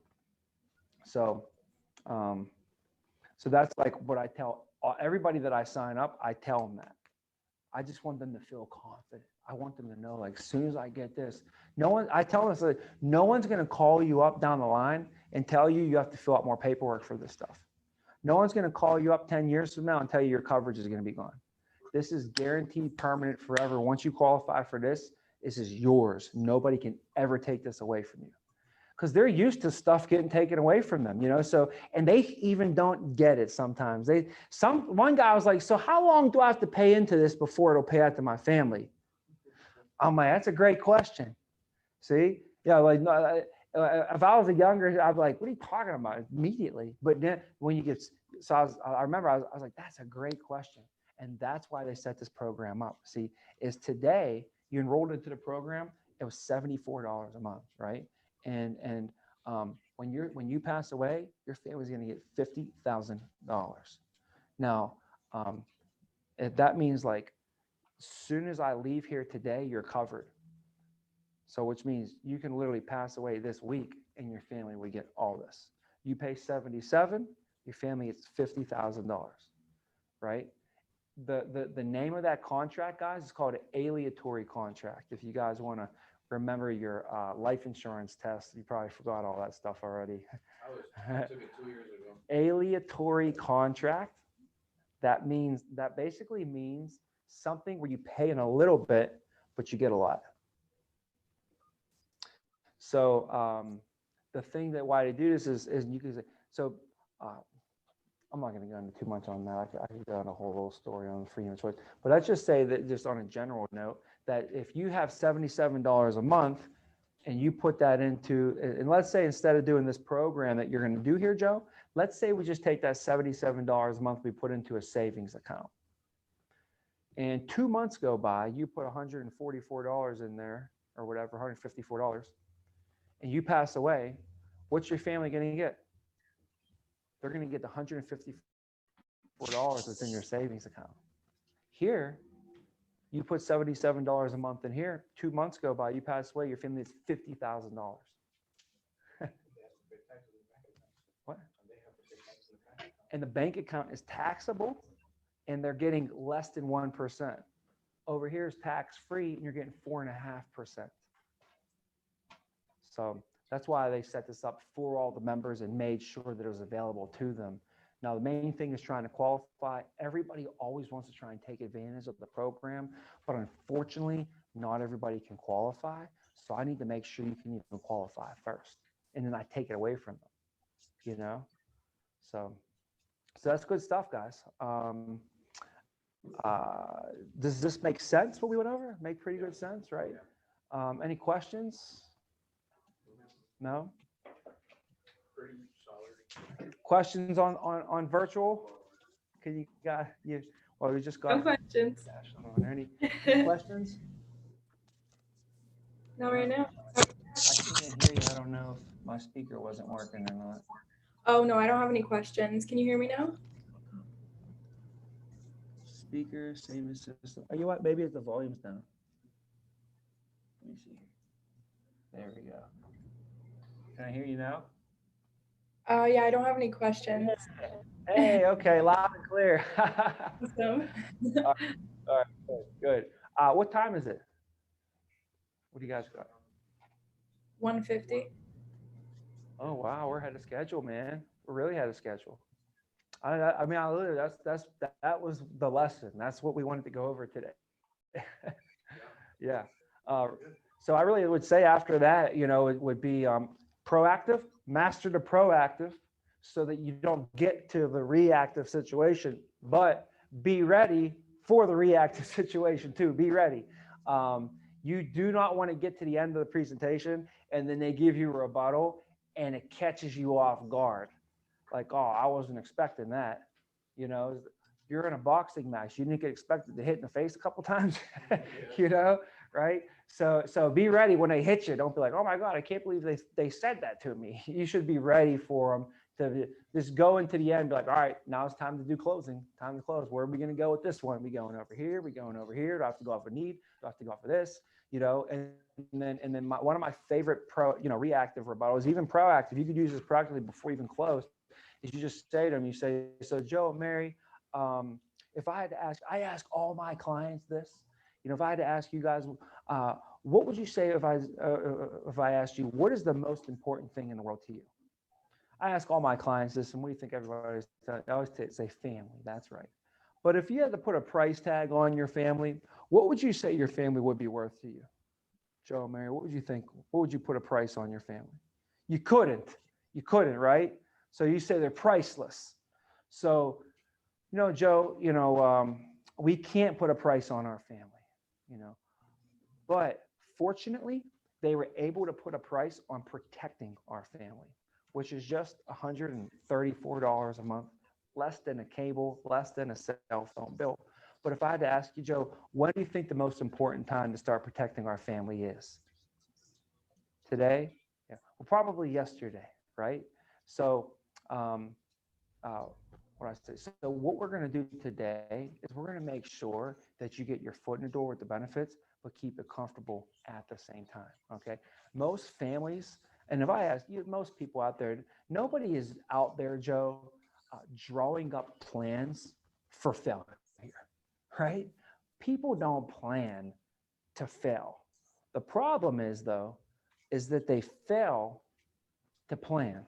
So, so that's like what I tell everybody that I sign up, I tell them that. I just want them to feel confident. I want them to know, like, as soon as I get this, I tell them, like, no one's going to call you up down the line and tell you you have to fill out more paperwork for this stuff. No one's going to call you up 10 years from now and tell you your coverage is going to be gone. This is guaranteed permanent forever. Once you qualify for this is yours. Nobody can ever take this away from you because they're used to stuff getting taken away from them, you know? So, and they even don't get it sometimes. One guy was like, so how long do I have to pay into this before it'll pay out to my family? I'm like, that's a great question. See? Yeah, like, if I was a younger, I'd be like, what are you talking about? Immediately. But then when you get, so I remember I was like, that's a great question. And that's why they set this program up. See, is today you enrolled into the program, it was $74 a month, right? And when you pass away, your family's going to get $50,000. Now, that means like, as soon as I leave here today, you're covered. So which means you can literally pass away this week and your family would get all this. You pay $77, your family gets $50,000, right? The name of that contract, guys, is called an aleatory contract. If you guys want to remember your life insurance test, you probably forgot all that stuff already. I took it 2 years ago. Aleatory contract, that basically means something where you pay in a little bit, but you get a lot. So the thing that why to do this is you can say, so I'm not going to go into too much on that. I could go on a whole little story on freedom of choice, but let's just say that just on a general note, that if you have $77 a month and you put that into, and let's say instead of doing this program that you're going to do here, Joe, let's say we just take that $77 a month we put into a savings account. And 2 months go by, you put $144 in there or whatever, $154, and you pass away, what's your family going to get? They're going to get the $154 that's in your savings account. Here, you put $77 a month in here, 2 months go by, you pass away, your family gets $50,000. What? And the bank account is taxable, and they're getting less than 1%. Over here is tax-free, and you're getting 4.5%. So that's why they set this up for all the members and made sure that it was available to them. Now, the main thing is trying to qualify. Everybody always wants to try and take advantage of the program, but unfortunately, not everybody can qualify. So I need to make sure you can even qualify first, and then I take it away from them, you know? So that's good stuff, guys. Does this make sense, what we went over? Make pretty good sense, right? Any questions? No? Pretty solid. Questions on virtual? Can you got you? Well, we just No got questions. on. Any questions? Not right now. I can't hear you. I don't know if my speaker wasn't working or not. Oh, no, I don't have any questions. Can you hear me now? Speaker, same as system. Oh, you know what? Maybe it's the volume's down. Let me see. There we go. Can I hear you now? Yeah, I don't have any questions. Hey, okay, loud and clear. Awesome. All right, good. What time is it? What do you guys got? 150. Oh wow, we're ahead of schedule, man. We're really ahead of schedule. I mean, I literally, that was the lesson. That's what we wanted to go over today. Yeah. So I really would say after that, you know, it would be proactive, master the proactive, so that you don't get to the reactive situation, but be ready for the reactive situation too. Be ready. You do not want to get to the end of the presentation and then they give you a rebuttal and it catches you off guard. Like, oh, I wasn't expecting that. You know, you're in a boxing match. You didn't get expected to hit in the face a couple times, you know, right? So be ready when they hit you. Don't be like, oh my God, I can't believe they said that to me. You should be ready for them to just go into the end, be like, all right, now it's time to do closing, time to close. Where are we going to go with this one? We going over here? We going over here? Do I have to go off a need? Do I have to go off of this? You know, and then one of my favorite reactive rebuttals, even proactive, you could use this proactively before you even close, is you just say to them, you say, so Joe, Mary, if I had to ask, I ask all my clients this, you know, if I had to ask you guys, what would you say if I asked you, what is the most important thing in the world to you? I ask all my clients this, and what do you think everybody's, I always say family, that's right. But if you had to put a price tag on your family, what would you say your family would be worth to you? Joe, Mary, what would you think? What would you put a price on your family? You couldn't, right? So you say they're priceless. So, you know, Joe, you know, we can't put a price on our family, you know, but fortunately, they were able to put a price on protecting our family, which is just $134 a month, less than a cable, less than a cell phone bill. But if I had to ask you, Joe, when do you think the most important time to start protecting our family is? Today? Yeah. Well, probably yesterday, right? So, what I say. So what we're going to do today is we're going to make sure that you get your foot in the door with the benefits, but keep it comfortable at the same time. Okay. Most families, and if I ask you, most people out there, nobody is out there, Joe, drawing up plans for failure, right? People don't plan to fail. The problem is, though, is that they fail to plan.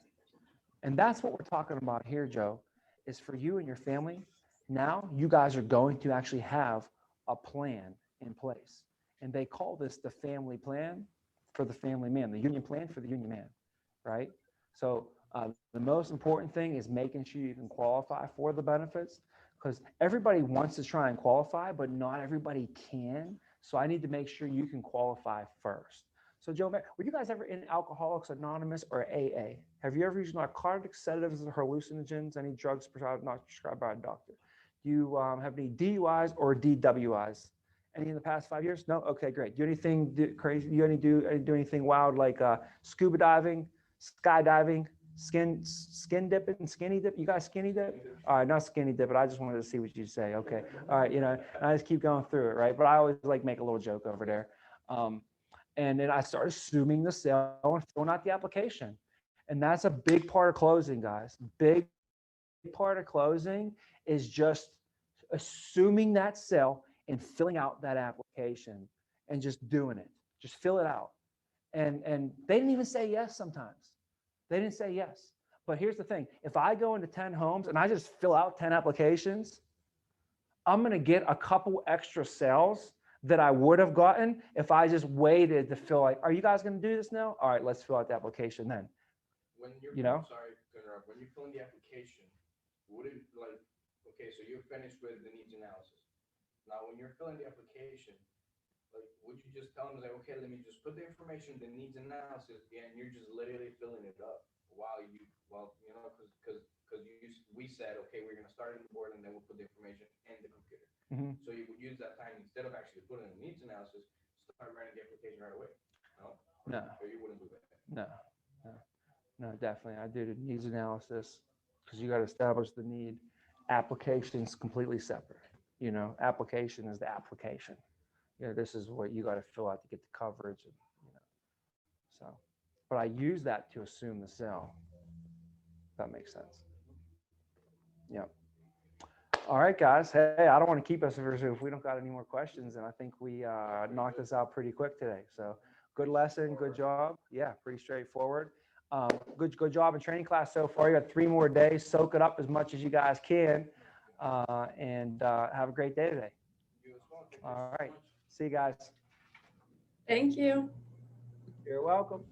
And that's what we're talking about here, Joe, is for you and your family. Now you guys are going to actually have a plan in place. And they call this the family plan for the family man, the union plan for the union man, right? So the most important thing is making sure you can qualify for the benefits, because everybody wants to try and qualify, but not everybody can. So I need to make sure you can qualify first. So Joe, were you guys ever in Alcoholics Anonymous or AA? Have you ever used narcotics, sedatives, or hallucinogens, any drugs not prescribed by a doctor? Do you have any DUIs or DWIs? Any in the past 5 years? No? Okay, great. Do anything crazy? Do do anything wild like scuba diving, skydiving, skin dipping, skinny dip? You guys skinny dip? All right, not skinny dip, but I just wanted to see what you say. Okay. All right, you know, and I just keep going through it, right? But I always like make a little joke over there. And then I started assuming the sale and filling out the application. And that's a big part of closing, guys. Big part of closing is just assuming that sale and filling out that application and just doing it. Just fill it out. And they didn't even say yes sometimes. They didn't say yes. But here's the thing. If I go into 10 homes and I just fill out 10 applications, I'm going to get a couple extra sales that I would have gotten if I just waited to feel like, are you guys going to do this now? All right, let's fill out the application then. When you're, You know? sorry to interrupt, when you're filling the application, would it like, okay, so you're finished with the needs analysis. Now, when you're filling the application, like, would you just tell them, like, okay, let me just put the information, the needs analysis, and you're just literally filling it up? we said, okay, we're gonna start in the board and then we'll put the information in the computer. Mhm. So you would use that time instead of actually putting in needs analysis, start running the application right away. No? No. Or you wouldn't do that. No, no, definitely. I did a needs analysis because you got to establish the need. Application's completely separate. You know, application is the application. You know, this is what you got to fill out to get the coverage. And, you know, so, but I use that to assume the cell. If that makes sense. Yeah. All right, guys. Hey, I don't want to keep us if we don't got any more questions, and I think we knocked this out pretty quick today. So, good lesson, good job. Yeah, pretty straightforward. Good job in training class so far. You got 3 more days. Soak it up as much as you guys can, and have a great day today. All right. See you guys. Thank you. You're welcome.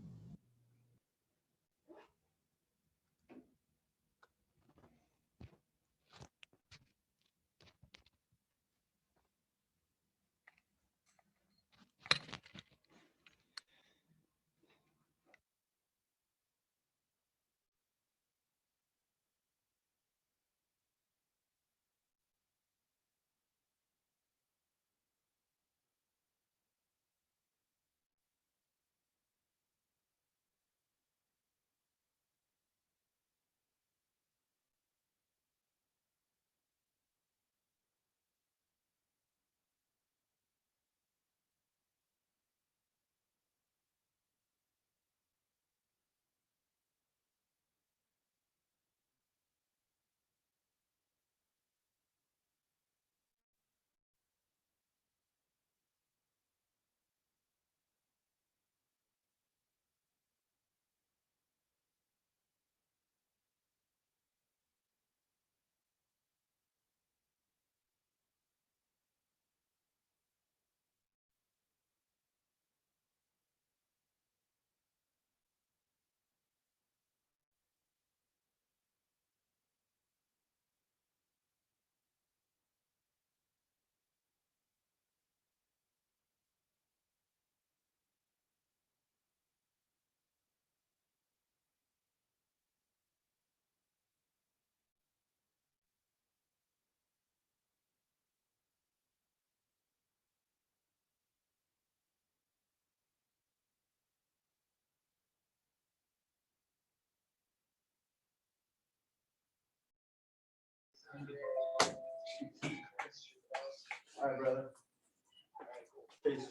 All right, brother. Peace.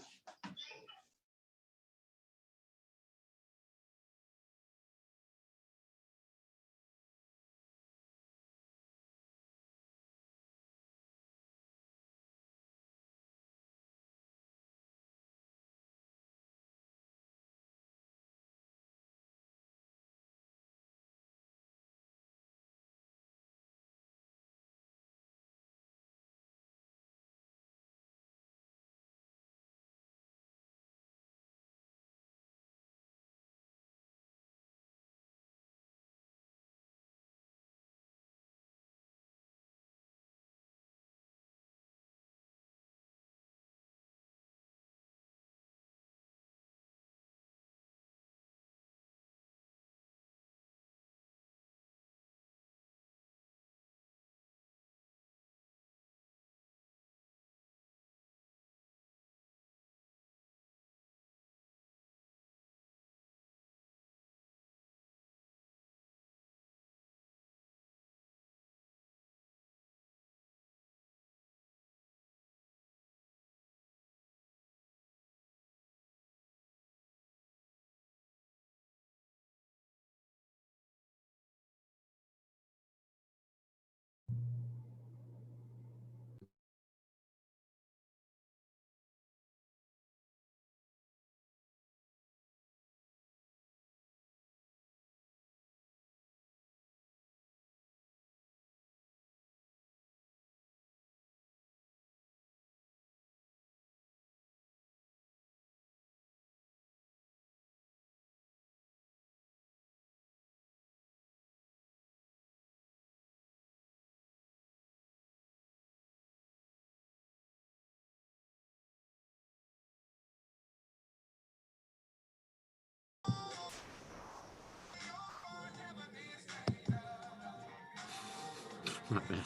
Not bad.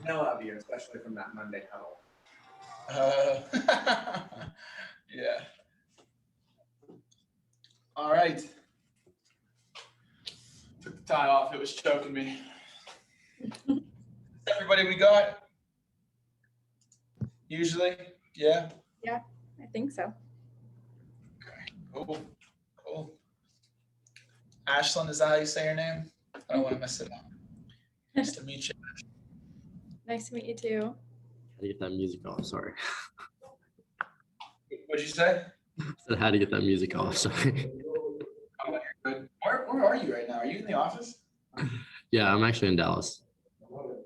No out here, especially from that Monday huddle. Yeah. All right. Took the tie off. It was choking me. Everybody we got? Usually? Yeah. I think so. Cool. Cool. Ashlyn, is that how you say your name? I don't want to mess it up. Nice to meet you. Nice to meet you too. How to get that music off? Sorry. What'd you say? I said how to get that music off. Sorry. Oh, you're good. Where are you right now? Are you in the office? Yeah, I'm actually in Dallas,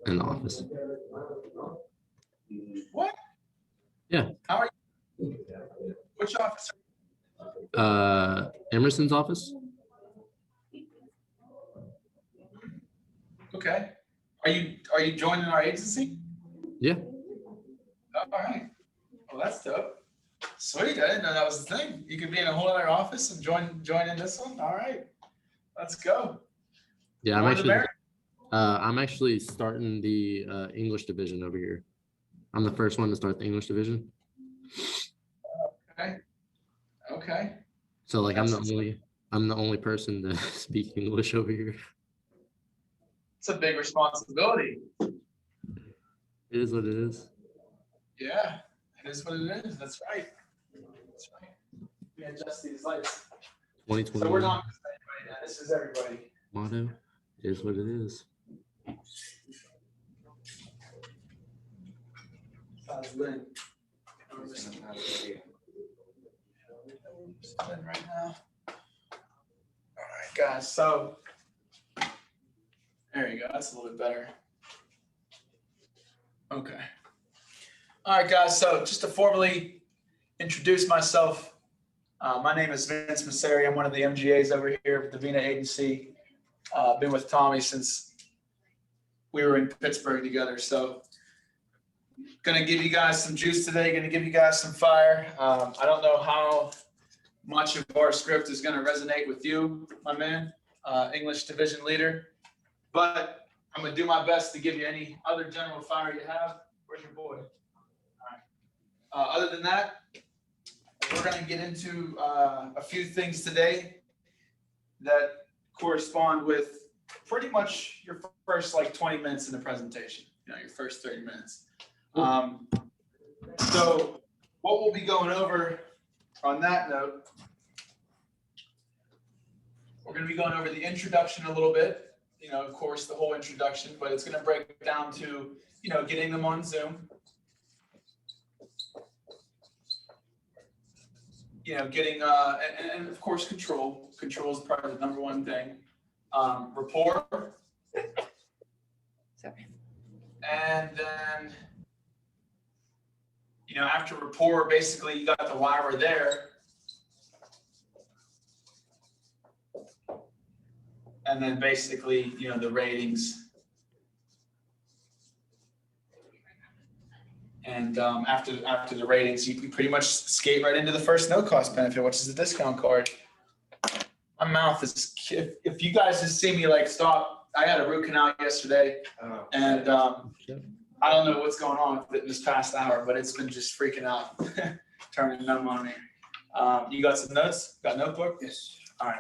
in the office. What? Yeah. How are you? Which office? Emerson's office. Okay. Are you joining our agency? Yeah. All right. Well, that's dope. Sweet. I didn't know that was the thing. You could be in a whole other office and join in this one. All right. Let's go. Yeah, More the merrier. I'm actually starting the English division over here. I'm the first one to start the English division. Okay. Okay. So like I'm the only person to speak English over here. It's a big responsibility. It is what it is. Yeah, it is what it is. That's right. That's right. We adjust these lights. 2020 So we're not just anybody now. This is everybody. motto. It is what it is. How's Lynn? Lynn right now. All right, guys. So there you go. That's a little bit better. Okay. All right, guys. So just to formally introduce myself, my name is Vince Masseri. I'm one of the MGAs over here at the Vina Agency. Been with Tommy since we were in Pittsburgh together. So gonna give you guys some juice today. Gonna give you guys some fire. I don't know how much of our script is gonna resonate with you, my man, English division leader. But I'm gonna do my best to give you any other general fire you have. Where's your boy? All right. Other than that, we're gonna get into a few things today that correspond with pretty much your first like 20 minutes in the presentation. You know, your first 30 minutes. So what we'll be going over on that note, we're gonna be going over the introduction a little bit. You know, of course, the whole introduction, but it's going to break down to, you know, getting them on Zoom, you know, getting, and of course, control is probably the number one thing, rapport. Sorry. And then, you know, after rapport, basically you got the why we're there. And then basically, you know, the ratings. And after the ratings, you pretty much skate right into the first no cost benefit, which is the discount card. My mouth is, if you guys just see me like stop, I had a root canal yesterday and I don't know what's going on with it this past hour, but it's been just freaking out, turning numb on me. You got some notes? Got a notebook? Yes. All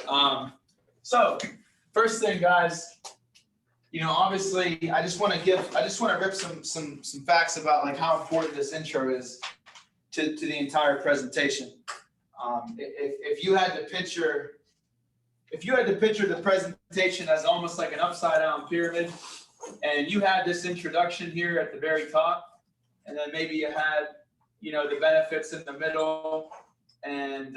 right. So first thing, guys, you know, obviously I just want to rip some facts about like how important this intro is to the entire presentation. If you had to picture the presentation as almost like an upside down pyramid, and you had this introduction here at the very top, and then maybe you had, you know, the benefits in the middle, and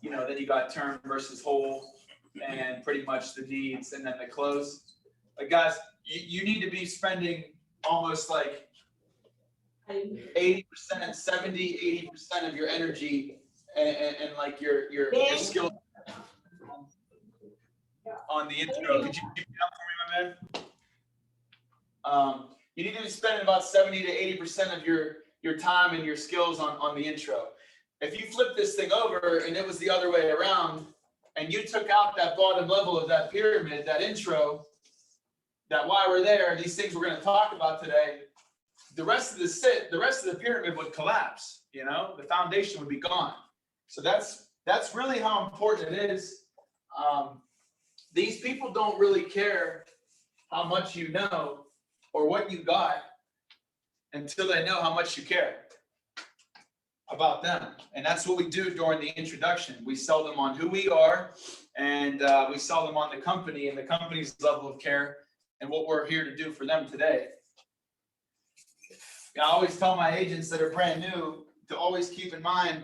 you know, then you got term versus whole, and pretty much the needs, and then the close. Like, guys, you need to be spending almost like 80%, 70, 80% of your energy and like your skill on the intro. Could you keep it up for me, my man? You need to be spending about 70 to 80% of your time and your skills on the intro. If you flip this thing over and it was the other way around, and you took out that bottom level of that pyramid, that intro, that why we're there, these things we're going to talk about today, the rest of the pyramid would collapse. You know, the foundation would be gone. So that's really how important it is. These people don't really care how much you know or what you got until they know how much you care about them. And that's what we do during the introduction. We sell them on who we are, and we sell them on the company and the company's level of care and what we're here to do for them today. I always tell my agents that are brand new to always keep in mind,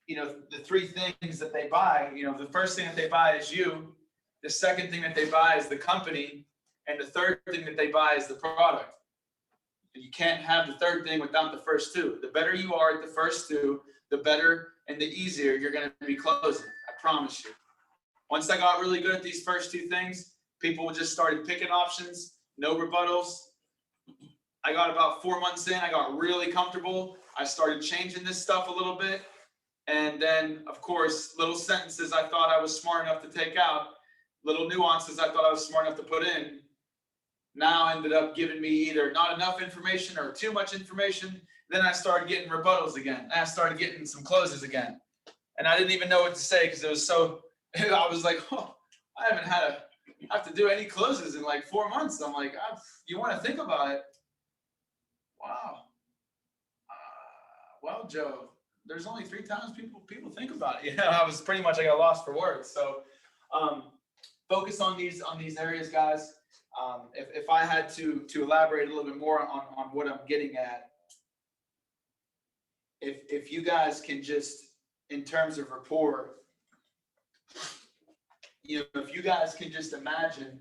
you know, the three things that they buy. You know, the first thing that they buy is you. The second thing that they buy is the company. And the third thing that they buy is the product. And you can't have the third thing without the first two. The better you are at the first two, the better and the easier you're going to be closing. I promise you. Once I got really good at these first two things, people just started picking options, no rebuttals. I got about 4 months in, I got really comfortable. I started changing this stuff a little bit. And then, of course, little sentences I thought I was smart enough to take out, little nuances I thought I was smart enough to put in, now ended up giving me either not enough information or too much information. Then I started getting rebuttals again. And I started getting some closes again. And I didn't even know what to say because it was so, I was like, oh, I haven't have to do any closes in like 4 months. I'm like, you want to think about it? Wow. Well, Joe, there's only 3 times people think about it. You know, I was pretty much, I got lost for words. So focus on these areas, guys. If I had to elaborate a little bit more on what I'm getting at, if you guys can just, in terms of rapport, you know, if you guys can just imagine,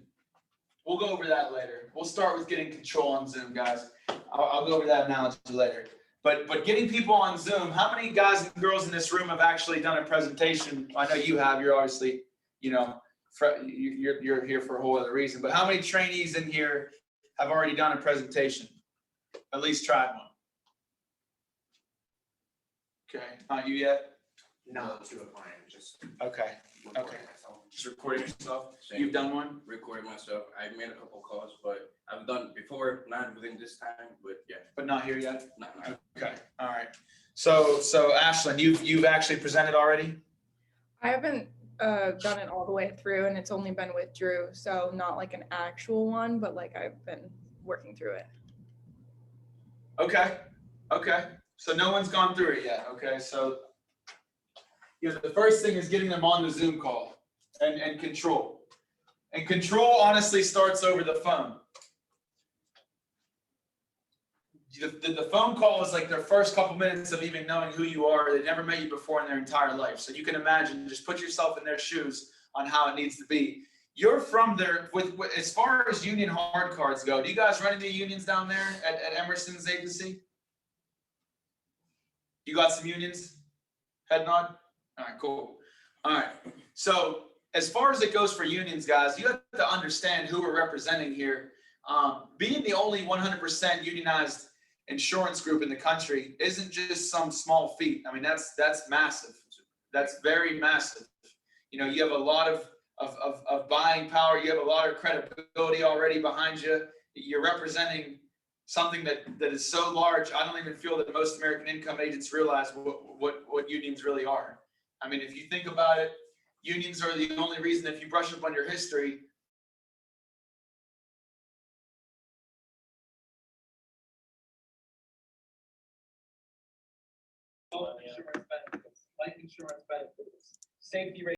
we'll go over that later. We'll start with getting control on Zoom, guys. I'll go over that analogy later. But getting people on Zoom, how many guys and girls in this room have actually done a presentation? I know you have. You're obviously, you know, you're here for a whole other reason. But how many trainees in here have already done a presentation? At least tried one. Okay, not you yet? Not to a client, just Okay, recording myself. just recording yourself. Same. You've done one? Recording myself. I've made a couple calls, but I've done before, not within this time, but yeah, But not here yet? not. Okay, all right. So Ashlyn, you've actually presented already? I haven't done it all the way through, and it's only been with Drew, so not like an actual one, but like I've been working through it. Okay, okay. So no one's gone through it yet, okay? So you know, the first thing is getting them on the Zoom call and control. And control honestly starts over the phone. The phone call is like their first couple minutes of even knowing who you are. They never met you before in their entire life. So you can imagine, just put yourself in their shoes on how it needs to be. You're from there, with as far as union hard cards go, do you guys run into unions down there at Emerson's agency? You got some unions? Head nod? All right, cool. All right. So as far as it goes for unions, guys, you have to understand who we're representing here. Being the only 100% unionized insurance group in the country isn't just some small feat. I mean, that's massive. That's very massive. You know, you have a lot of buying power. You have a lot of credibility already behind you. You're representing something that is so large. I don't even feel that most American income agents realize what unions really are. I mean, if you think about it, unions are the only reason, if you brush up on your history, Life insurance benefits, safety rate.